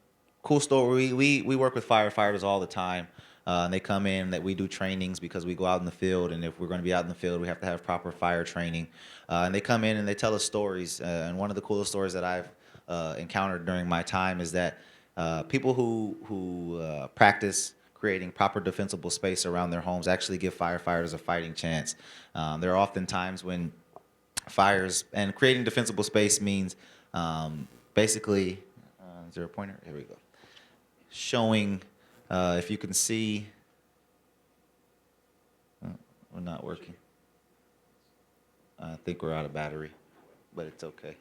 cool story, we work with firefighters all the time. And they come in, that we do trainings because we go out in the field, and if we're going to be out in the field, we have to have proper fire training. And they come in and they tell us stories. And one of the coolest stories that I've encountered during my time is that people who practice creating proper defensible space around their homes actually give firefighters a fighting chance. There are often times when fires, and creating defensible space means basically, is there a pointer? Here we go. Showing, if you can see, we're not working. I think we're out of battery, but it's okay.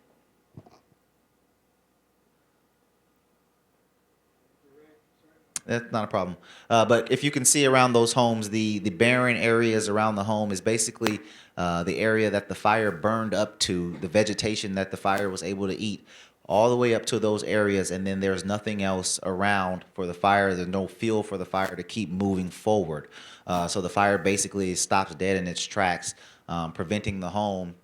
That's not a problem. But if you can see around those homes, the barren areas around the home is basically the area that the fire burned up to, the vegetation that the fire was able to eat, all the way up to those areas, and then there's nothing else around for the fire. There's no fuel for the fire to keep moving forward. So the fire basically stops dead in its tracks, preventing the home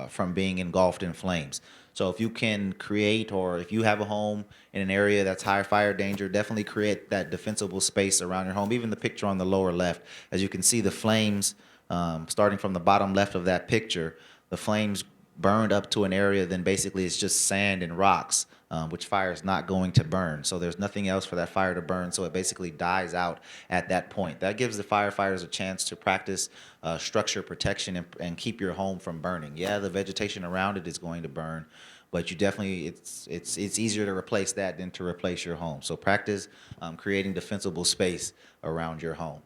from being engulfed in flames. So if you can create, or if you have a home in an area that's high fire danger, definitely create that defensible space around your home. Even the picture on the lower left, as you can see the flames, starting from the bottom left of that picture, the flames burned up to an area, then basically it's just sand and rocks, which fire is not going to burn. So there's nothing else for that fire to burn, so it basically dies out at that point. That gives the firefighters a chance to practice structure protection and keep your home from burning. Yeah, the vegetation around it is going to burn, but you definitely, it's easier to replace that than to replace your home. So practice creating defensible space around your home.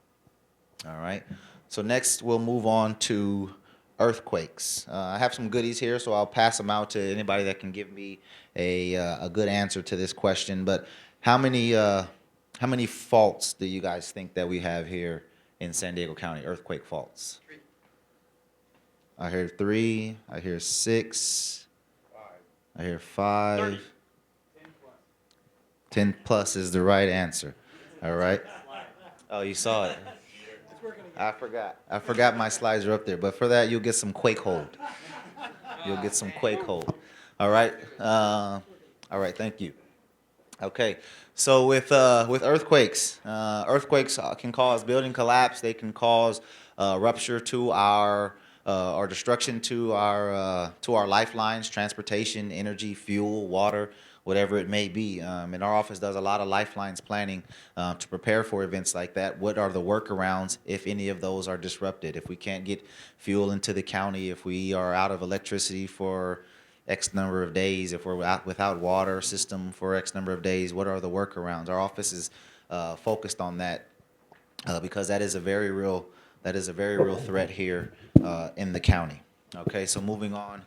All right. So next we'll move on to earthquakes. I have some goodies here, so I'll pass them out to anybody that can give me a good answer to this question. But how many faults do you guys think that we have here in San Diego County, earthquake faults? 3. I hear 3. I hear 6. 5. I hear 5. 30. 10 plus. 10 plus is the right answer. All right. Oh, you saw it. I forgot my slides are up there, but for that you'll get some quake hold. You'll get some quake hold. All right. All right. Thank you. Okay. So with earthquakes, earthquakes can cause building collapse. They can cause rupture to our or destruction to our lifelines, transportation, energy, fuel, water. whatever it may be. And our office does a lot of lifelines planning to prepare for events like that. What are the workarounds if any of those are disrupted? If we can't get fuel into the county, if we are out of electricity for X number of days, if we're out without water system for X number of days, what are the workarounds? Our office is focused on that because that is a very real threat here in the county. Okay, so moving on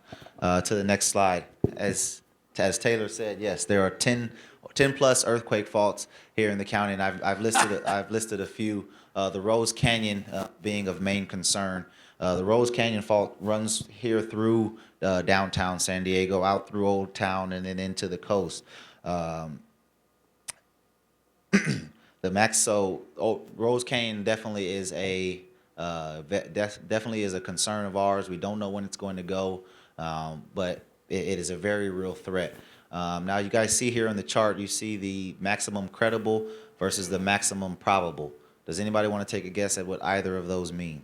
to the next slide. As Taylor said, yes, there are 10 plus earthquake faults here in the county, and I've listed a few. The Rose Canyon being of main concern. The Rose Canyon Fault runs here through downtown San Diego, out through Old Town, and then into the coast. Rose Canyon definitely is definitely is a concern of ours. We don't know when it's going to go, but it is a very real threat. Now you guys see here on the chart, you see the maximum credible versus the maximum probable. Does anybody want to take a guess at what either of those mean?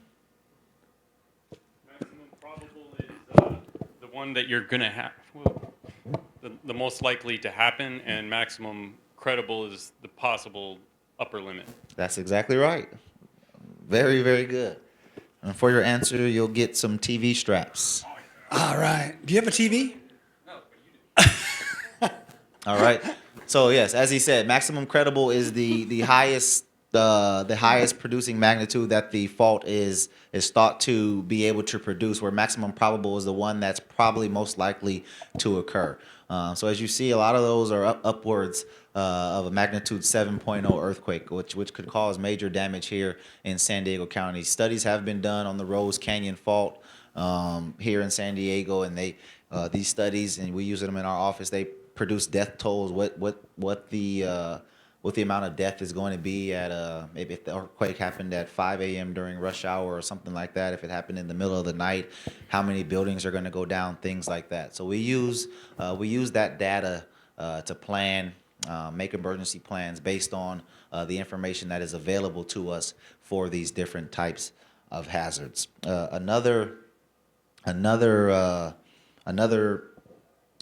Maximum probable is the one that you're going to have, the most likely to happen, and maximum credible is the possible upper limit. That's exactly right. Very, very good. And for your answer, you'll get some TV straps. All right. Do you have a TV? All right. So yes, as he said, maximum credible is the highest producing magnitude that the fault is thought to be able to produce, where maximum probable is the one that's probably most likely to occur. So as you see, a lot of those are upwards of a magnitude 7.0 earthquake, which could cause major damage here in San Diego County. Studies have been done on the Rose Canyon Fault here in San Diego, and these studies, and we use them in our office, they produce death tolls, what the amount of death is going to be at maybe if the earthquake happened at 5 a.m. during rush hour or something like that. If it happened in the middle of the night, how many buildings are going to go down, things like that. So we use that data to plan, make emergency plans based on the information that is available to us for these different types of hazards. Another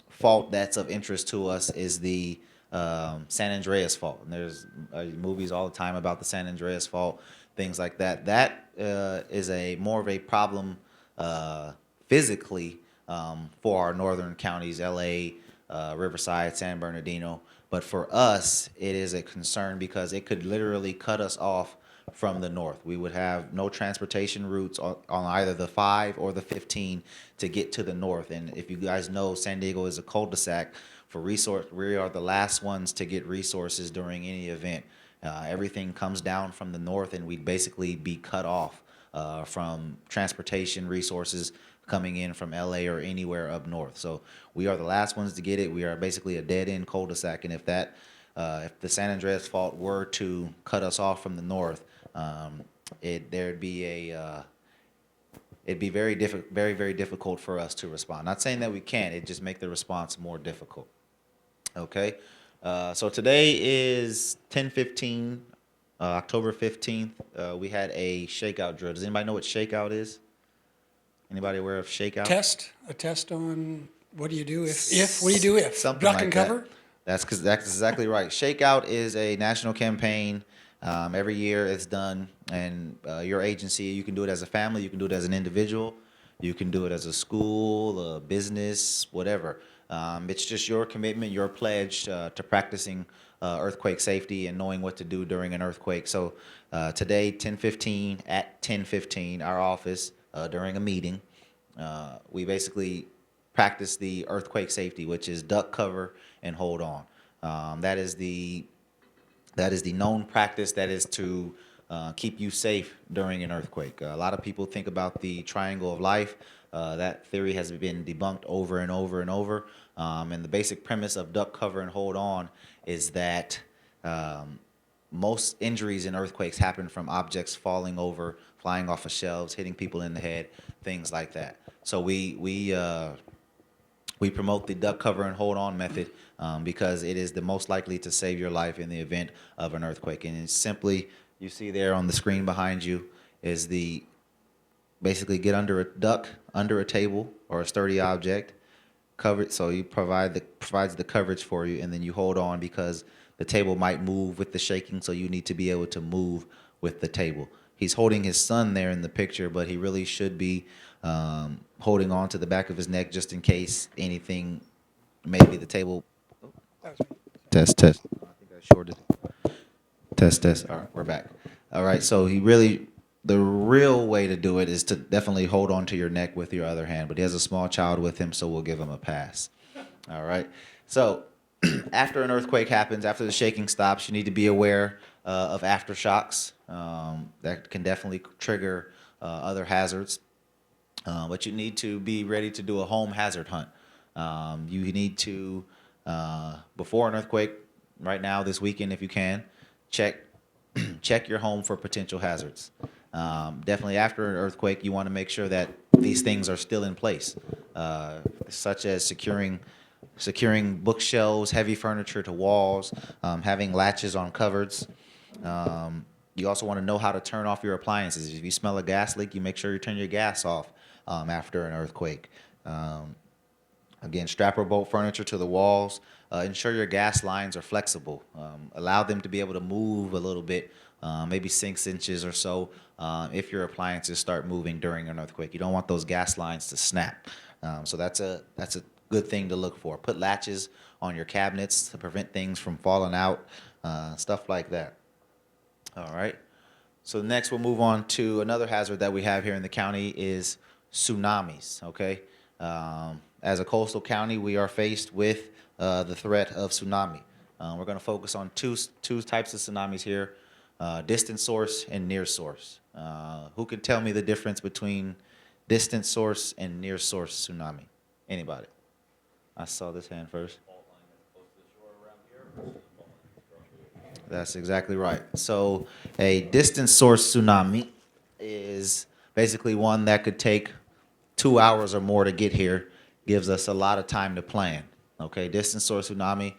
fault that's of interest to us is the San Andreas Fault. And there's movies all the time about the San Andreas Fault, things like that. That is more of a problem physically for our northern counties, LA, Riverside, San Bernardino. But for us, it is a concern because it could literally cut us off from the north. We would have no transportation routes on either the 5 or the 15 to get to the north. And if you guys know, San Diego is a cul-de-sac for resource. We are the last ones to get resources during any event. Everything comes down from the north, and we'd basically be cut off from transportation resources coming in from LA or anywhere up north. So we are the last ones to get it. We are basically a dead-end cul-de-sac, and if the San Andreas Fault were to cut us off from the north, it'd be very difficult for us to respond. Not saying that we can't, it just make the response more difficult. Okay, so today is 10/15, October 15th. We had a shakeout drill. Does anybody know what shakeout is? Anybody aware of shakeout? A test on what do you do if what do you do if? Something Duck like and that. cover? That's exactly right. Shakeout is a national campaign. Every year it's done, and your agency, you can do it as a family, you can do it as an individual, you can do it as a school, a business, whatever. It's just your commitment, your pledge to practicing earthquake safety and knowing what to do during an earthquake. So today, 10:15, at 10:15, our office, during a meeting, we basically practice the earthquake safety, which is duck, cover, and hold on. That is the known practice that is to keep you safe during an earthquake. A lot of people think about the triangle of life. That theory has been debunked over and over and over. And the basic premise of duck, cover, and hold on is that most injuries in earthquakes happen from objects falling over, flying off of shelves, hitting people in the head, things like that. So we promote the duck, cover, and hold on method because it is the most likely to save your life in the event of an earthquake. And it's simply, you see there on the screen behind you, is basically get under a table or a sturdy object, coverage. So he provides the coverage for you, and then you hold on because the table might move with the shaking. So you need to be able to move with the table. He's holding his son there in the picture, but he really should be holding on to the back of his neck just in case anything. Maybe the table. Test. I think I shorted. Test. All right, we're back. All right, so the real way to do it is to definitely hold on to your neck with your other hand, but he has a small child with him, so we'll give him a pass. All right, so after an earthquake happens, after the shaking stops, you need to be aware of aftershocks. That can definitely trigger other hazards, but you need to be ready to do a home hazard hunt. You need to, before an earthquake, right now, this weekend, if you can, check your home for potential hazards. Definitely after an earthquake, you want to make sure that these things are still in place, such as securing bookshelves, heavy furniture to walls, having latches on cupboards. You also want to know how to turn off your appliances. If you smell a gas leak, you make sure you turn your gas off after an earthquake. Again, strap or bolt furniture to the walls. Ensure your gas lines are flexible. Allow them to be able to move a little bit, maybe 6 inches or so, if your appliances start moving during an earthquake. You don't want those gas lines to snap. So that's a good thing to look for. Put latches on your cabinets to prevent things from falling out, stuff like that. All right. So next we'll move on to another hazard that we have here in the county is tsunamis, okay? As a coastal county, we are faced with the threat of tsunami. We're going to focus on two types of tsunamis here, distant source and near source. Who could tell me the difference between distant source and near source tsunami? Anybody? I saw this hand first. That's exactly right. So a distant source tsunami is basically one that could take 2 hours or more to get here. Gives us a lot of time to plan. Okay, distant source tsunami,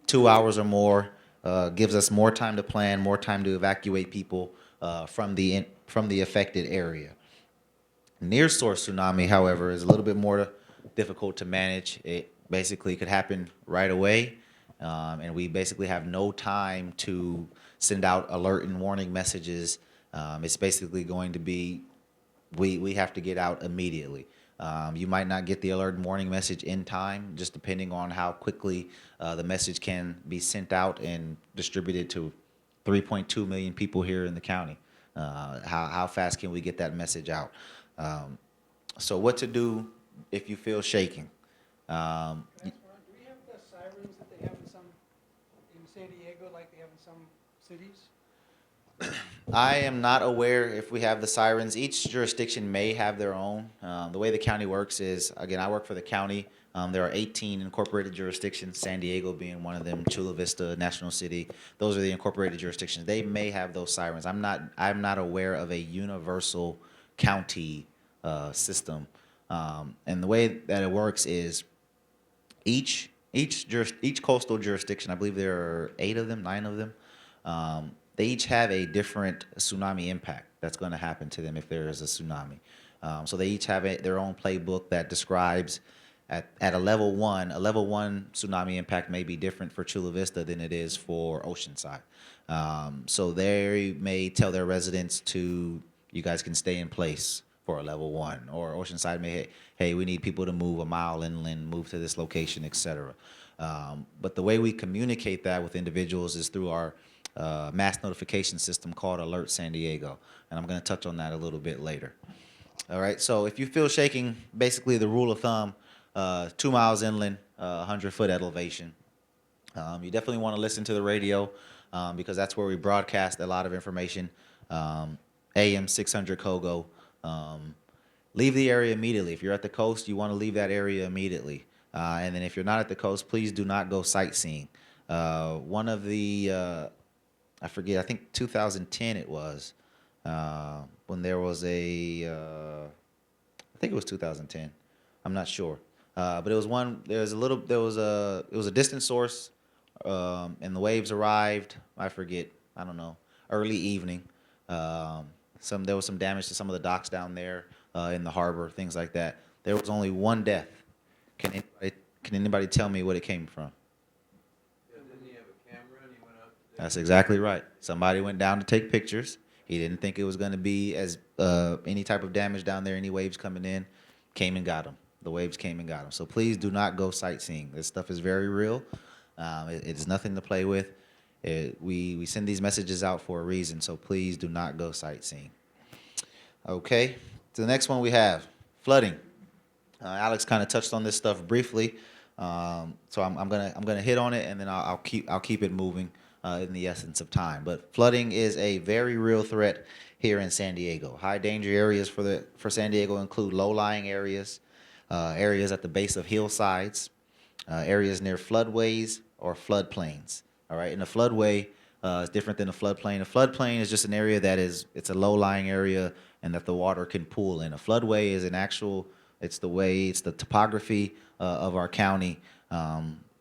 2 hours or more, gives us more time to plan, more time to evacuate people from the affected area. Near source tsunami, however, is a little bit more difficult to manage. It basically could happen right away, and we basically have no time to send out alert and warning messages. It's basically going to be, we have to get out immediately. You might not get the alert and warning message in time, just depending on how quickly the message can be sent out and distributed to 3.2 million people here in the county. How fast can we get that message out? So what to do if you feel shaking? Do we have the sirens that they have in San Diego like they have in some cities? I am not aware if we have the sirens. Each jurisdiction may have their own. The way the county works is, again, I work for the county. There are 18 incorporated jurisdictions, San Diego being one of them, Chula Vista, National City. Those are the incorporated jurisdictions. They may have those sirens. I'm not aware of a universal county system. And the way that it works is each coastal jurisdiction, I believe there are 8 of them, 9 of them, they each have a different tsunami impact that's going to happen to them if there is a tsunami. So they each have their own playbook that describes at a level 1, tsunami impact may be different for Chula Vista than it is for Oceanside. So they may tell their residents you guys can stay in place for a level 1, or Oceanside may, hey, we need people to move a mile inland, move to this location, etc. But the way we communicate that with individuals is through our mass notification system called Alert San Diego, and I'm going to touch on that a little bit later. All right, so if you feel shaking, basically the rule of thumb, 2 miles inland, 100-foot elevation. You definitely want to listen to the radio because that's where we broadcast a lot of information. AM 600 Kogo. Leave the area immediately. If you're at the coast, you want to leave that area immediately. And then if you're not at the coast, please do not go sightseeing. One of the I forget, I think 2010 it was, when there was I think it was 2010. I'm not sure. But it was it was a distant source, and the waves arrived, I forget, I don't know, early evening. There was some damage to some of the docks down there in the harbor, things like that. There was only one death. Can anybody Can anybody tell me what it came from? That's exactly right. Somebody went down to take pictures. He didn't think it was going to be as any type of damage down there, any waves coming in. Came and got him. The waves came and got him. So please do not go sightseeing. This stuff is very real. It is nothing to play with. We send these messages out for a reason, so please do not go sightseeing. Okay, so the next one we have flooding. Alex kind of touched on this stuff briefly, so I'm gonna hit on it, and then I'll keep it moving in the essence of time. But flooding is a very real threat here in San Diego. High danger areas for San Diego include low-lying areas, areas at the base of hillsides, areas near floodways or floodplains. All right, and a floodway is different than a floodplain. A floodplain is just an area it's a low-lying area and that the water can pool in. A floodway is it's the topography of our county.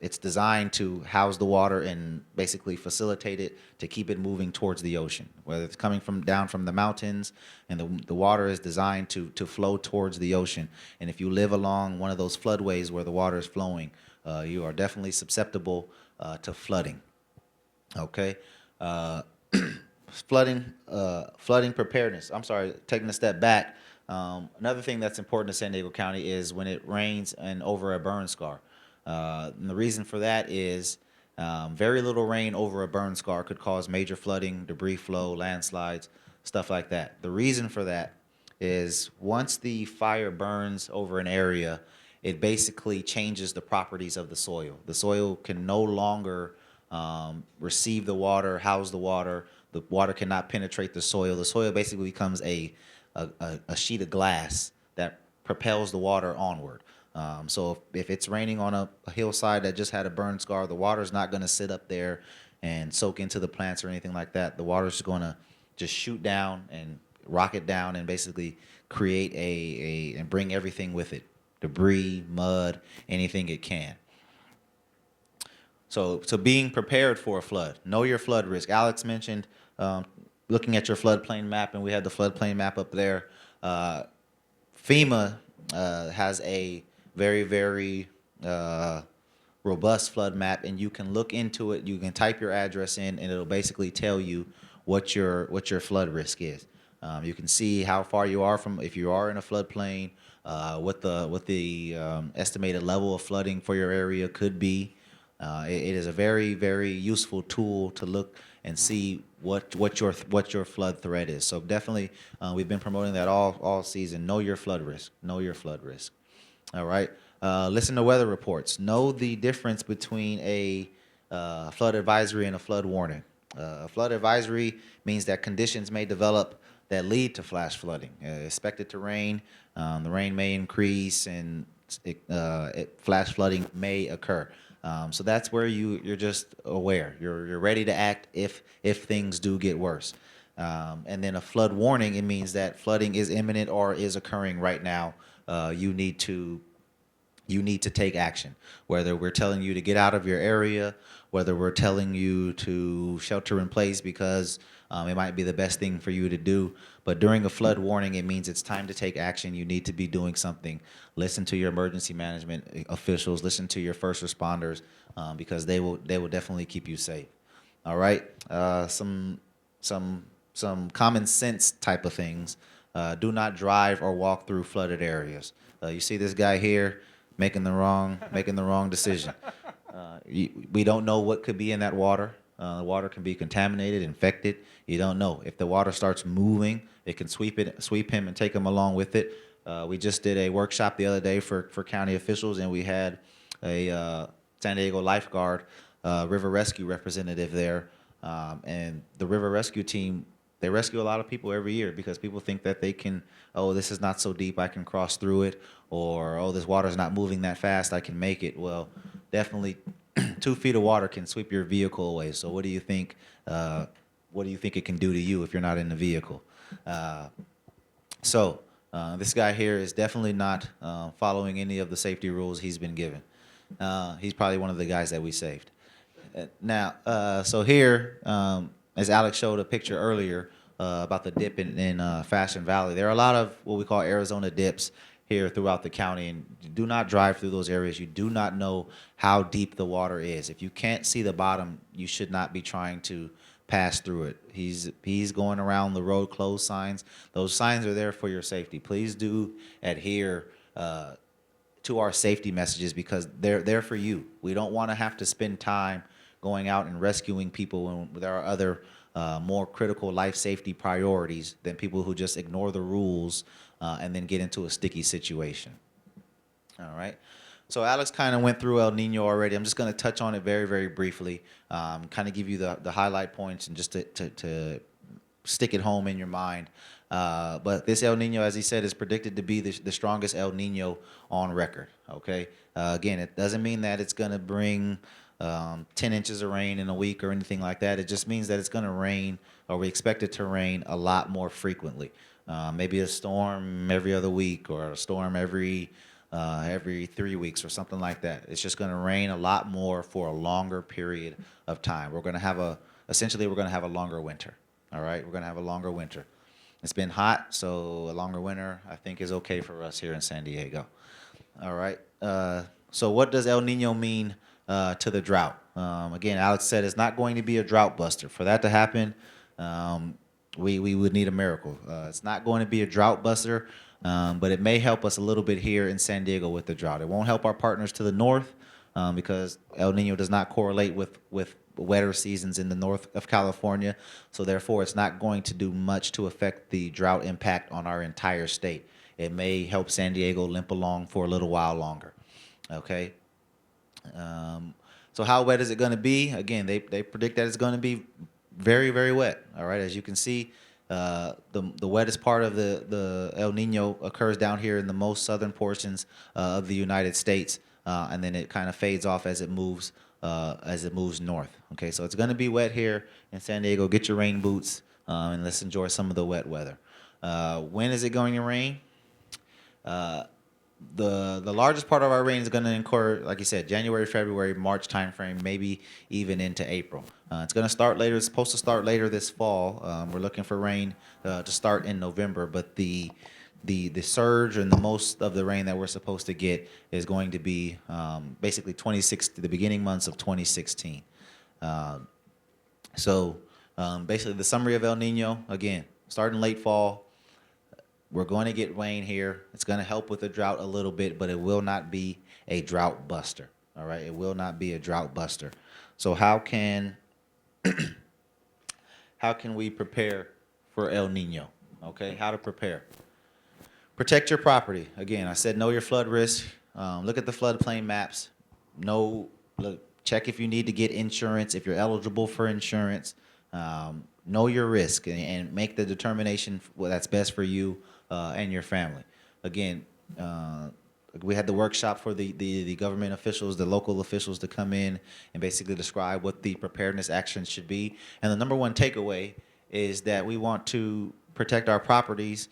It's designed to house the water and basically facilitate it to keep it moving towards the ocean. Whether it's coming down from the mountains, and the water is designed to flow towards the ocean. And if you live along one of those floodways where the water is flowing, you are definitely susceptible to flooding. Okay, flooding preparedness. I'm sorry, taking a step back. Another thing that's important to San Diego County is when it rains and over a burn scar. And the reason for that is very little rain over a burn scar could cause major flooding, debris flow, landslides, stuff like that. The reason for that is once the fire burns over an area, it basically changes the properties of the soil. The soil can no longer receive the water, house the water. The water cannot penetrate the soil. The soil basically becomes a sheet of glass that propels the water onward. So if it's raining on a hillside that just had a burn scar, the water's not going to sit up there and soak into the plants or anything like that. The water's just going to just shoot down and rocket down and basically create and bring everything with it. Debris, mud, anything it can. So being prepared for a flood. Know your flood risk. Alex mentioned looking at your floodplain map, and we had the floodplain map up there. FEMA has a very, very robust flood map, and you can look into it. You can type your address in, and it'll basically tell you what your flood risk is. You can see how far you are from, if you are in a floodplain, what the estimated level of flooding for your area could be. It is a very, very useful tool to look and see what your flood threat is. So definitely, we've been promoting that all season. Know your flood risk. Know your flood risk. All right. Listen to weather reports. Know the difference between a flood advisory and a flood warning. A flood advisory means that conditions may develop that lead to flash flooding. Expected to rain. The rain may increase, and flash flooding may occur. So that's where you're just aware. You're ready to act if things do get worse. And then a flood warning, it means that flooding is imminent or is occurring right now. You need to take action. Whether we're telling you to get out of your area, whether we're telling you to shelter in place because it might be the best thing for you to do. But during a flood warning, it means it's time to take action. You need to be doing something. Listen to your emergency management officials. Listen to your first responders because they will definitely keep you safe. All right. Some common sense type of things. Do not drive or walk through flooded areas. You see this guy here making the wrong decision. We don't know what could be in that water. The water can be contaminated, infected. You don't know. If the water starts moving, it can sweep him and take him along with it. We just did a workshop the other day for county officials, and we had a San Diego lifeguard, river rescue representative there. And the river rescue team, they rescue a lot of people every year because people think that they can, oh, this is not so deep, I can cross through it, or, oh, this water's not moving that fast, I can make it. Well, definitely 2 feet of water can sweep your vehicle away. So what do you think it can do to you if you're not in the vehicle? This guy here is definitely not following any of the safety rules he's been given. He's probably one of the guys that we saved. So here, as Alex showed a picture earlier about the dip in Fashion Valley, there are a lot of what we call Arizona dips here throughout the county, and do not drive through those areas. You do not know how deep the water is. If you can't see the bottom, you should not be trying to pass through it. He's going around the road closed signs. Those signs are there for your safety. Please do adhere to our safety messages, because they're there for you. We don't want to have to spend time going out and rescuing people when there are other more critical life safety priorities than people who just ignore the rules and then get into a sticky situation. All right. So Alex kind of went through El Nino already. I'm just going to touch on it very, very briefly, kind of give you the highlight points and just to stick it home in your mind. But this El Nino, as he said, is predicted to be the strongest El Nino on record. Okay. Again, it doesn't mean that it's going to bring 10 inches of rain in a week or anything like that. It just means that it's going to rain, or we expect it to rain a lot more frequently. Maybe a storm every other week, or a storm every 3 weeks or something like that. It's just going to rain a lot more for a longer period of time. We're going to have essentially we're going to have a longer winter. All right, we're going to have a longer winter. It's been hot, so a longer winter I think is okay for us here in San Diego. All right. So what does El Nino mean to the drought? Again, Alex said it's not going to be a drought buster. For that to happen, we would need a miracle. It's not going to be a drought buster, but it may help us a little bit here in San Diego with the drought. It won't help our partners to the north because El Nino does not correlate with wetter seasons in the north of California. So therefore, it's not going to do much to affect the drought impact on our entire state. It may help San Diego limp along for a little while longer. Okay. So how wet is it going to be? Again, they predict that it's going to be very, very wet. All right. As you can see, the wettest part of the El Nino occurs down here in the most southern portions of the United States, and then it kind of fades off as it moves north. Okay, so it's going to be wet here in San Diego. Get your rain boots and let's enjoy some of the wet weather. When is it going to rain? The largest part of our rain is going to occur, like you said, January, February, March timeframe, maybe even into April. It's going to start later. It's supposed to start later this fall. We're looking for rain to start in November, but the surge and the most of the rain that we're supposed to get is going to be basically the beginning months of 2016. So basically the summary of El Nino, again, starting late fall. We're going to get rain here. It's going to help with the drought a little bit, but it will not be a drought buster. All right, it will not be a drought buster. So how can we prepare for El Nino? Okay, how to prepare? Protect your property. Again, I said know your flood risk. Look at the floodplain maps. Check if you need to get insurance, if you're eligible for insurance. Know your risk and make the determination that's best for you and your family. Again, we had the workshop for the government officials, the local officials to come in and basically describe what the preparedness actions should be. And the number one takeaway is that we want to protect our properties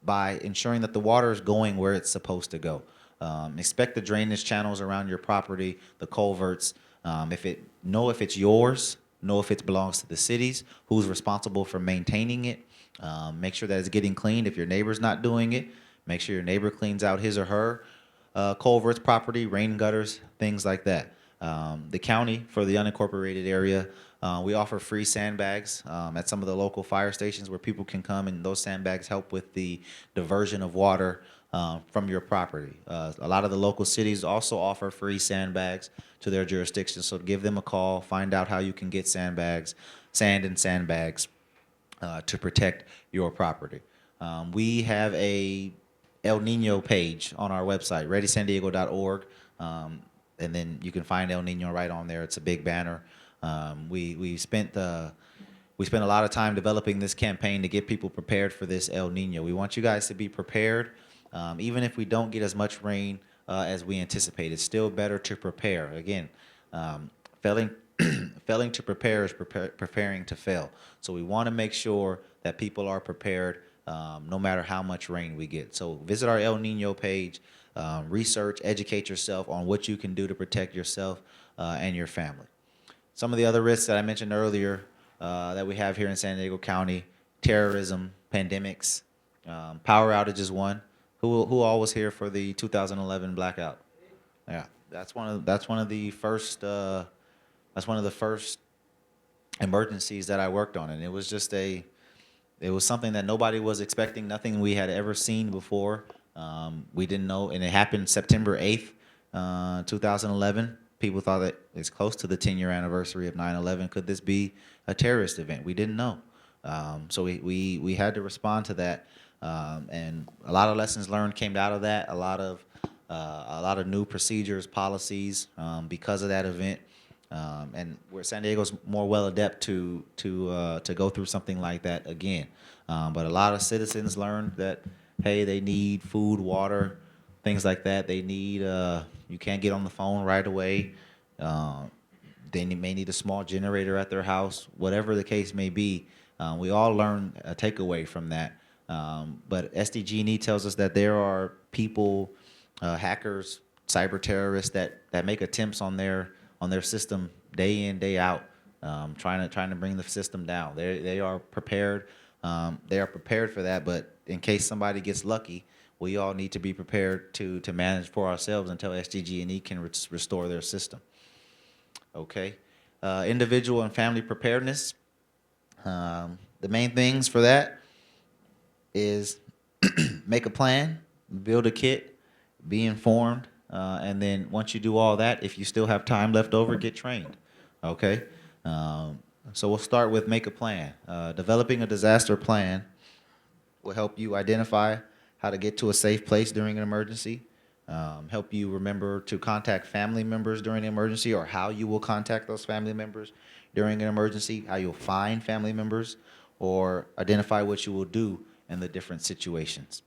by ensuring that the water is going where it's supposed to go. Inspect the drainage channels around your property, the culverts. Know if it's yours. Know if it belongs to the cities, who's responsible for maintaining it. Make sure that it's getting cleaned. If your neighbor's not doing it, make sure your neighbor cleans out his or her culverts, property, rain gutters, things like that. The county, for the unincorporated area, we offer free sandbags at some of the local fire stations where people can come, and those sandbags help with the diversion of water from your property. A lot of the local cities also offer free sandbags to their jurisdiction, so give them a call, find out how you can get sand and sandbags to protect your property. We have a El Nino page on our website, readysandiego.org, and then you can find El Nino right on there. It's a big banner. We spent a lot of time developing this campaign to get people prepared for this El Nino. We want you guys to be prepared. Even if we don't get as much rain as we anticipate, it's still better to prepare. Again, failing to prepare is preparing to fail. So we want to make sure that people are prepared no matter how much rain we get. So visit our El Nino page, research, educate yourself on what you can do to protect yourself and your family. Some of the other risks that I mentioned earlier that we have here in San Diego County: terrorism, pandemics, power outage is one. Who all was here for the 2011 blackout? Yeah, that's one of the first emergencies that I worked on, and it was something that nobody was expecting, nothing we had ever seen before. We didn't know, and it happened September 8th, 2011. People thought that it's close to the 10-year anniversary of 9/11. Could this be a terrorist event? We didn't know. So we had to respond to that, and a lot of lessons learned came out of that. A lot of new procedures, policies, because of that event. And where San Diego's more well adept to go through something like that again. But a lot of citizens learned that, hey, they need food, water, things like that. They need, you can't get on the phone right away. They may need a small generator at their house, whatever the case may be. We all learn a takeaway from that. But SDG&E tells us that there are people, hackers, cyber terrorists that make attempts on their system day in, day out, trying to bring the system down. They are prepared. They are prepared for that. But in case somebody gets lucky, we all need to be prepared to manage for ourselves until SDG&E can restore their system. Okay, individual and family preparedness. The main things for that is make a plan, build a kit, be informed, and then once you do all that, if you still have time left over, get trained. Okay, so we'll start with make a plan. Developing a disaster plan will help you identify how to get to a safe place during an emergency, help you remember to contact family members during an emergency, or how you will contact those family members during an emergency, how you'll find family members, or identify what you will do in the different situations.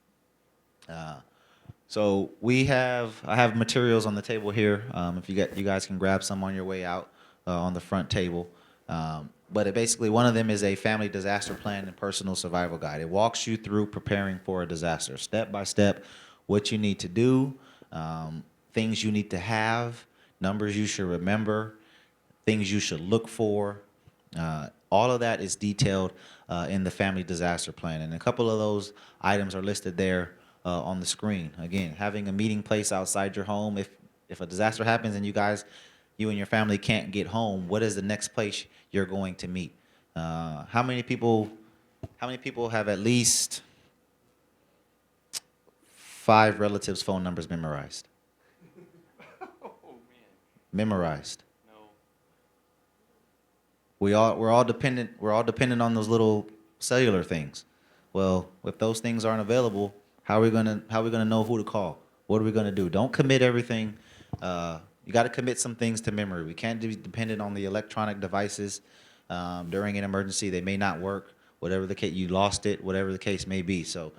So I have materials on the table here. If you guys can grab some on your way out on the front table. But basically, one of them is a family disaster plan and personal survival guide. It walks you through preparing for a disaster, step by step, what you need to do, things you need to have, numbers you should remember, things you should look for. All of that is detailed in the family disaster plan. And a couple of those items are listed there on the screen. Again, having a meeting place outside your home. If a disaster happens and you and your family can't get home, what is the next place you're going to meet? How many people have at least 5 relatives' phone numbers memorized? Oh, man. Memorized. No. We're all dependent on those little cellular things. Well, if those things aren't available, how are we gonna know who to call? What are we gonna do? Don't commit everything. You got to commit some things to memory. We can't be dependent on the electronic devices during an emergency. They may not work. Whatever the case, you lost it. Whatever the case may be. So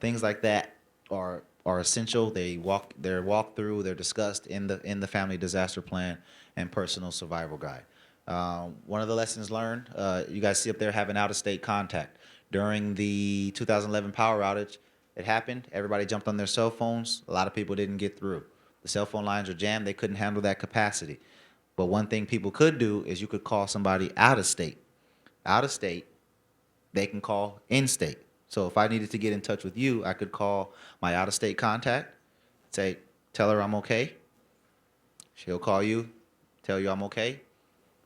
things like that are essential. They're walked through. They're discussed in the family disaster plan and personal survival guide. One of the lessons learned, you guys see up there, have an out-of-state contact. During the 2011 power outage, it happened. Everybody jumped on their cell phones. A lot of people didn't get through. The cell phone lines are jammed. They couldn't handle that capacity. But one thing people could do is you could call somebody out of state. Out of state, they can call in state. So if I needed to get in touch with you, I could call my out-of-state contact, tell her I'm okay. She'll call you, tell you I'm okay,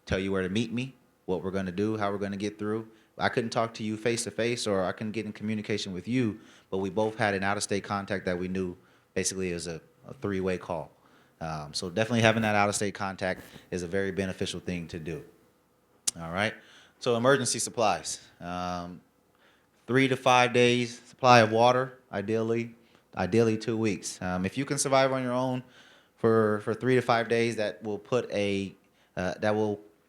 tell you where to meet me, what we're going to do, how we're going to get through. I couldn't talk to you face-to-face, or I couldn't get in communication with you, but we both had an out-of-state contact that we knew basically is a 3-way call. So definitely having that out-of-state contact is a very beneficial thing to do. All right. So emergency supplies. 3 to 5 days supply of water, ideally 2 weeks. If you can survive on your own for 3 to 5 days, that will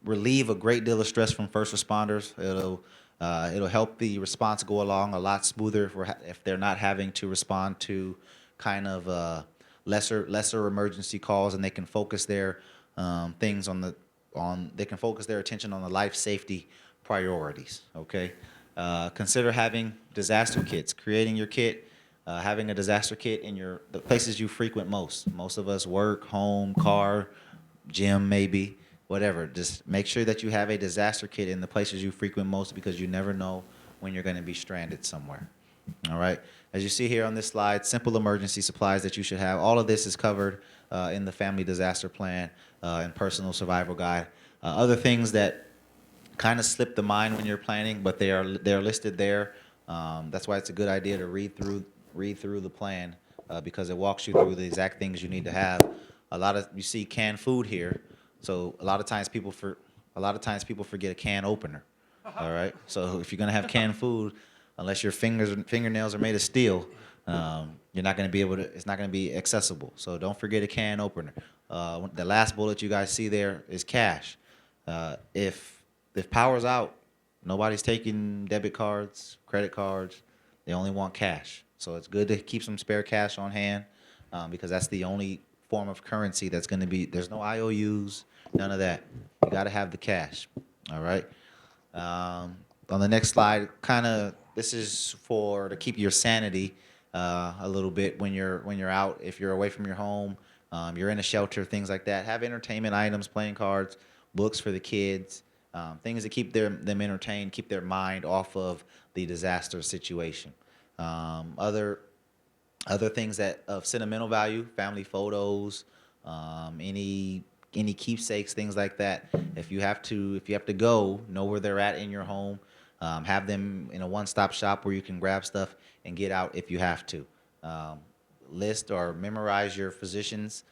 relieve a great deal of stress from first responders. It'll help the response go along a lot smoother if they're not having to respond to kind of lesser emergency calls, and they can focus their things they can focus their attention on the life safety priorities. Okay, consider having disaster kits, creating your kit, having a disaster kit in the places you frequent most. Most of us work, home, car, gym, maybe, whatever. Just make sure that you have a disaster kit in the places you frequent most, because you never know when you're going to be stranded somewhere. All right. As you see here on this slide, simple emergency supplies that you should have. All of this is covered in the Family Disaster Plan and Personal Survival Guide. Other things that kind of slip the mind when you're planning, but they're listed there. That's why it's a good idea to read through the plan because it walks you through the exact things you need to have. You see canned food here, so a lot of times people forget a can opener. All right, so if you're gonna have canned food, unless your fingernails are made of steel, you're not gonna be able to. It's not gonna be accessible. So don't forget a can opener. The last bullet you guys see there is cash. If power's out, nobody's taking debit cards, credit cards. They only want cash. So it's good to keep some spare cash on hand because that's the only form of currency that's going to be. There's no IOUs, none of that. You got to have the cash. All right. On the next slide, this is to keep your sanity a little bit when you're out. If you're away from your home, you're in a shelter, things like that. Have entertainment items, playing cards, books for the kids. Things that keep them entertained, keep their mind off of the disaster situation. Other things that of sentimental value, family photos, any keepsakes, things like that. If you have to go, know where they're at in your home. Have them in a one-stop shop where you can grab stuff and get out if you have to. List or memorize your physician's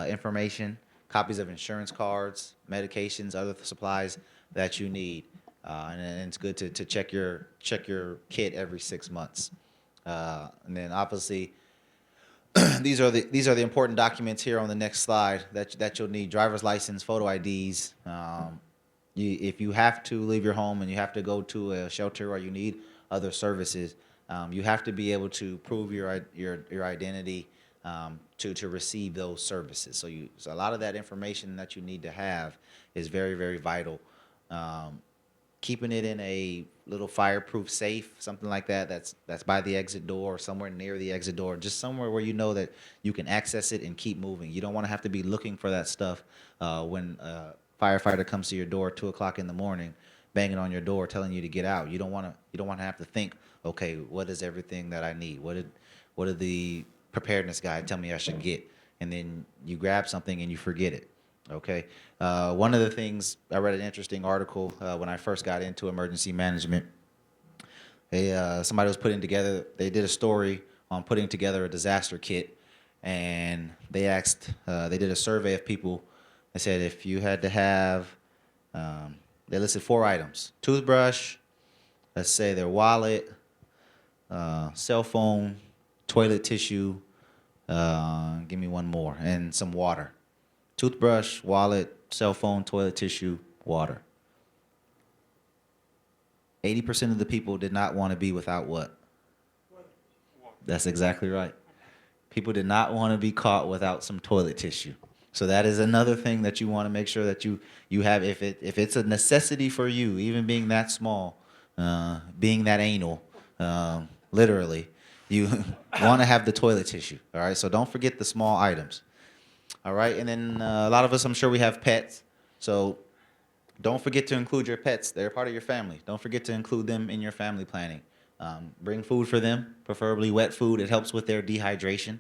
information, copies of insurance cards, medications, other supplies that you need, and it's good to check your kit every 6 months. And then obviously, these are the important documents here on the next slide that you'll need: driver's license, photo IDs. If you have to leave your home and you have to go to a shelter or you need other services, you have to be able to prove your identity to receive those services. So a lot of that information that you need to have is very, very vital. Keeping it in a little fireproof safe, something like that's by the exit door or somewhere near the exit door, just somewhere where you know that you can access it and keep moving. You don't want to have to be looking for that stuff when a firefighter comes to your door at 2:00 in the morning, banging on your door, telling you to get out. You don't want to have to think, okay, what is everything that I need? What did the preparedness guide tell me I should get? And then you grab something and you forget it. Okay. One of the things, I read an interesting article when I first got into emergency management. Somebody was they did a story on putting together a disaster kit, and they did a survey of people. They said if you had to have, they listed 4 items: toothbrush, let's say their wallet, cell phone, toilet tissue, give me one more, and some water. Toothbrush, wallet, cell phone, toilet tissue, water. 80% of the people did not want to be without what? That's exactly right. People did not want to be caught without some toilet tissue. So that is another thing that you want to make sure that you have. If it's a necessity for you, even being that small, being that anal, literally, you want to have the toilet tissue. All right. So don't forget the small items. All right, and then a lot of us, I'm sure we have pets, so don't forget to include your pets. They're part of your family. Don't forget to include them in your family planning. Bring food for them, preferably wet food. It helps with their dehydration,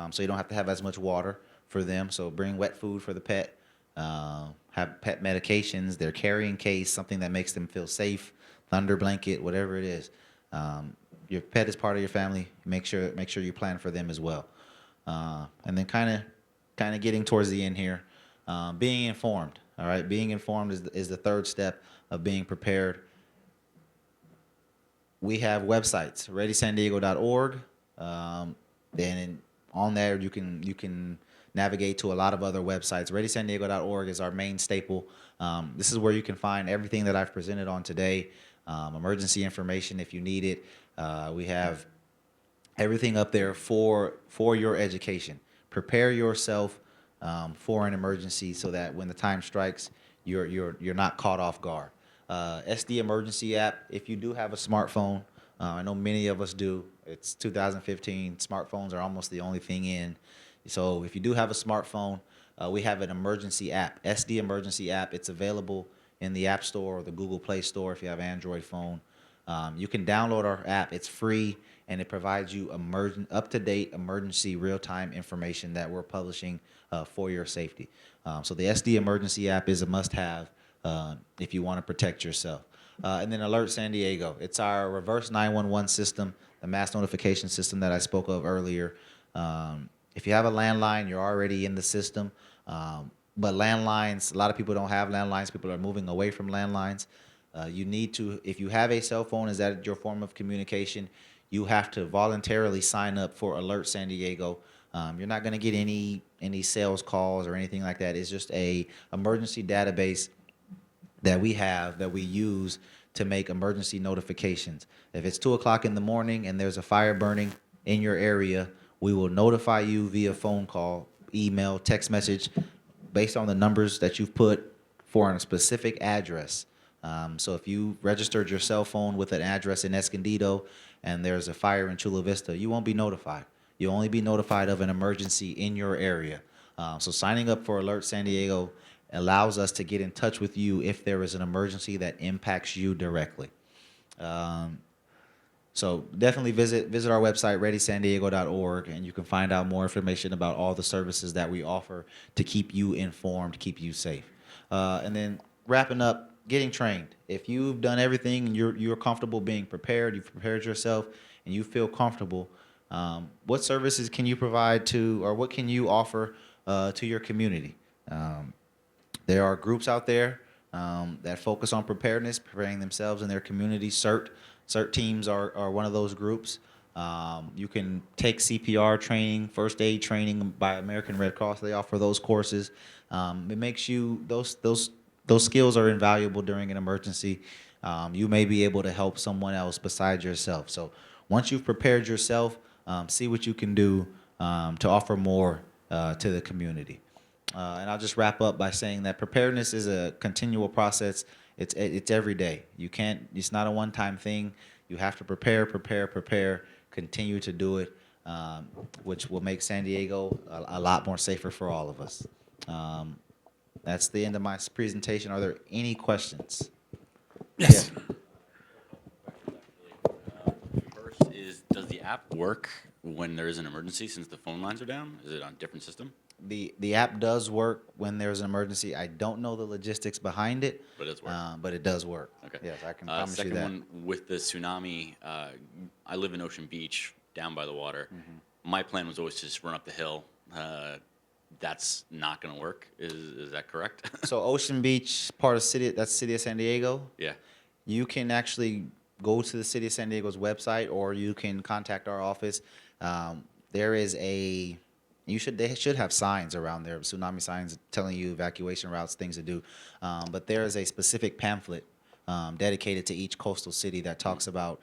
so you don't have to have as much water for them. So bring wet food for the pet. Have pet medications, their carrying case, something that makes them feel safe, thunder blanket, whatever it is. Your pet is part of your family. Make sure you plan for them as well. And then kind of getting towards the end here, being informed. All right, being informed is the third step of being prepared. We have websites, readysandiego.org. Then on there you can navigate to a lot of other websites. readysandiego.org is our main staple. This is where you can find everything that I've presented on today, emergency information if you need it. We have everything up there for your education. Prepare yourself for an emergency so that when the time strikes, you're not caught off guard. SD emergency app. If you do have a smartphone, I know many of us do. It's 2015. Smartphones are almost the only thing in. So if you do have a smartphone, we have an emergency app, SD emergency app. It's available in the App Store or the Google Play Store if you have an Android phone. You can download our app. It's free, and it provides you up-to-date emergency real-time information that we're publishing for your safety. So the SD Emergency app is a must-have if you want to protect yourself. And then Alert San Diego. It's our reverse 911 system, the mass notification system that I spoke of earlier. If you have a landline, you're already in the system. But landlines, a lot of people don't have landlines. People are moving away from landlines. You need to, if you have a cell phone, is that your form of communication? You have to voluntarily sign up for Alert San Diego. You're not going to get any sales calls or anything like that. It's just a emergency database that we have that we use to make emergency notifications. If it's 2 o'clock in the morning and there's a fire burning in your area, we will notify you via phone call, email, text message, based on the numbers that you've put for a specific address. So if you registered your cell phone with an address in Escondido and there's a fire in Chula Vista, you won't be notified. You'll only be notified of an emergency in your area. So signing up for Alert San Diego allows us to get in touch with you if there is an emergency that impacts you directly. So definitely visit our website, readysandiego.org, and you can find out more information about all the services that we offer to keep you informed, keep you safe. And then wrapping up, getting trained. If you've done everything and you're comfortable being prepared, you've prepared yourself, and you feel comfortable, what services can you provide to, or what can you offer to your community? There are groups out there that focus on preparedness, preparing themselves and their community. CERT teams are one of those groups. You can take CPR training, first aid training by American Red Cross. They offer those courses. It makes you, those skills are invaluable during an emergency. You may be able to help someone else besides yourself. So once you've prepared yourself, see what you can do to offer more to the community. And I'll just wrap up by saying that preparedness is a continual process. It's every day. It's not a one-time thing. You have to prepare, continue to do it, which will make San Diego a lot more safer for all of us. That's the end of my presentation. Are there any questions? Yes. First is, does the app work when there is an emergency since the phone lines are down? Is it on a different system? The app does work when there's an emergency. I don't know the logistics behind it, But it does work. but it does work. Okay. Yes, I can promise you Second that. one, with the tsunami, I live in Ocean Beach, down by the water. Mm-hmm. My plan was always to just run up the hill. That's not going to work. Is that correct? So Ocean Beach, part of that's City of San Diego. Yeah. You can actually go to the City of San Diego's website, or you can contact our office. There is they should have signs around there, tsunami signs telling you evacuation routes, things to do. But there is a specific pamphlet dedicated to each coastal city that talks about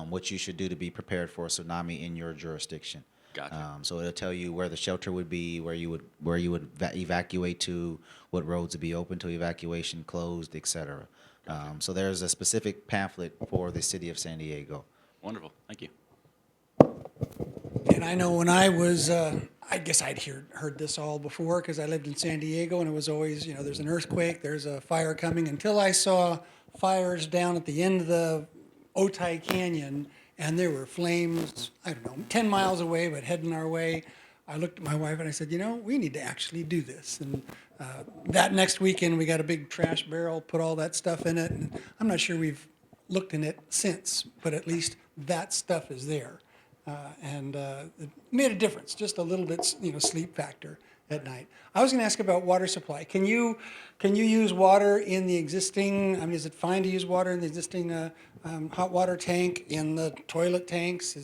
what you should do to be prepared for a tsunami in your jurisdiction. Gotcha. So it'll tell you where the shelter would be, where you would evacuate to, what roads would be open to evacuation, closed, etc. So there's a specific pamphlet for the City of San Diego. Wonderful. Thank you. And I know when I was, I guess I'd heard this all before because I lived in San Diego, and it was always, there's an earthquake, there's a fire coming, until I saw fires down at the end of the Otay Canyon, and there were flames, 10 miles away, but heading our way. I looked at my wife and I said, we need to actually do this. And that next weekend, we got a big trash barrel, put all that stuff in it, and I'm not sure we've looked in it since, but at least that stuff is there. And it made a difference, just a little bit, sleep factor at night. I was going to ask about water supply. Can you use water in the existing? Is it fine to use water in the existing hot water tank, in the toilet tanks?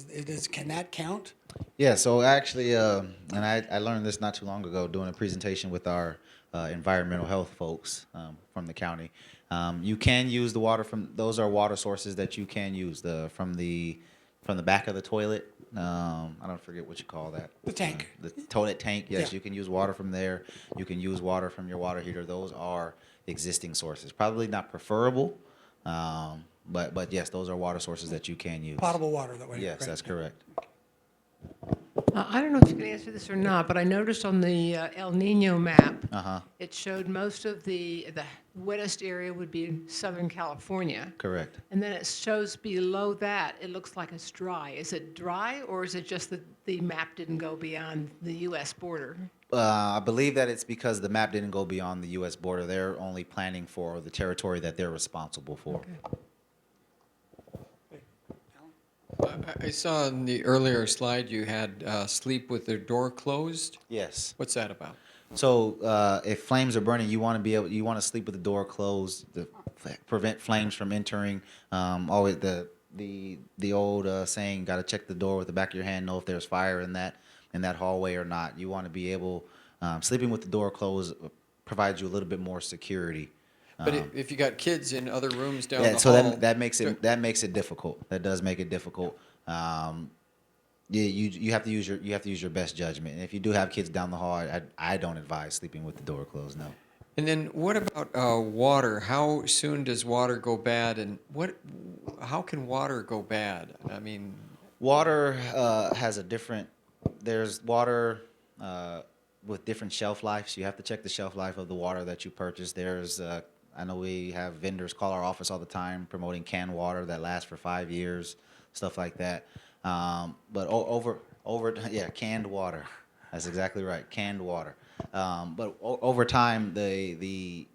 Can that count? Yeah. So actually, and I learned this not too long ago doing a presentation with our environmental health folks from the county. You can use the water from those are water sources that you can use from the back of the toilet. I don't forget what you call that. The tank. The toilet tank. Yes, Yeah. you can use water from there. You can use water from your water heater. Those are existing sources. Probably not preferable, but yes, those are water sources that you can use. Potable water that way. Yes, right? that's correct. I don't know if you can answer this or not, but I noticed on the El Nino map, it showed most of the wettest area would be in Southern California. Correct. And then it shows below that, it looks like it's dry. Is it dry, or is it just that the map didn't go beyond the U.S. border? I believe that it's because the map didn't go beyond the U.S. border. They're only planning for the territory that they're responsible for. I saw in the earlier slide you had sleep with the door closed. Yes. What's that about? So if flames are burning, you want to sleep with the door closed to prevent flames from entering. Always the old saying, got to check the door with the back of your hand, know if there's fire in that hallway or not. You want to be able, sleeping with the door closed provides you a little bit more security. But if you got kids in other rooms down Yeah, the so hall, that makes it difficult. That does make it difficult. You have to use your best judgment. And if you do have kids down the hall, I don't advise sleeping with the door closed. No. And then what about water? How soon does water go bad, and how can water go bad? I mean, Water has a different. There's water with different shelf lives. You have to check the shelf life of the water that you purchase. There's I know we have vendors call our office all the time promoting canned water that lasts for 5 years, stuff like that. But canned water. That's exactly right, canned water. But over time, the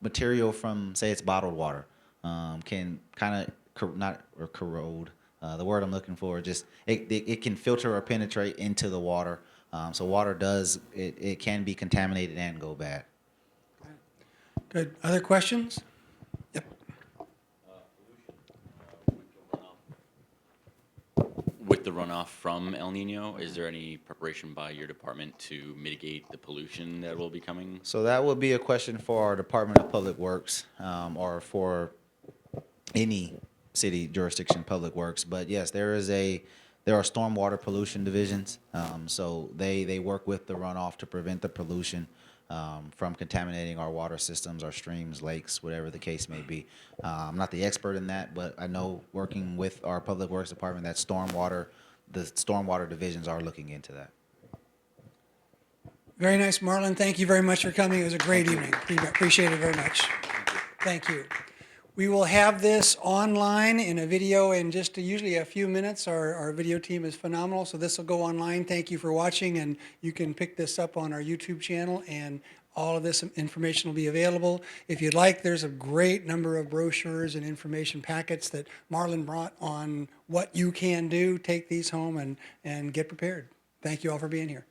material from, say, it's bottled water, can kind of not corrode. The word I'm looking for, just it can filter or penetrate into the water. So water it can be contaminated and go bad. Good. Other questions? Yep. With the runoff from El Nino, is there any preparation by your department to mitigate the pollution that will be coming? So that would be a question for our Department of Public Works, or for any city jurisdiction public works. But yes, there are stormwater pollution divisions. So they work with the runoff to prevent the pollution from contaminating our water systems, our streams, lakes, whatever the case may be. I'm not the expert in that, but I know working with our Public Works Department, that the stormwater divisions are looking into that. Very nice, Marlon. Thank you very much for coming. It was a great evening. Appreciate it very much. Thank you. We will have this online in a video in just usually a few minutes. Our video team is phenomenal, so this will go online. Thank you for watching, and you can pick this up on our YouTube channel, and all of this information will be available. If you'd like, there's a great number of brochures and information packets that Marlon brought on what you can do. Take these home and get prepared. Thank you all for being here.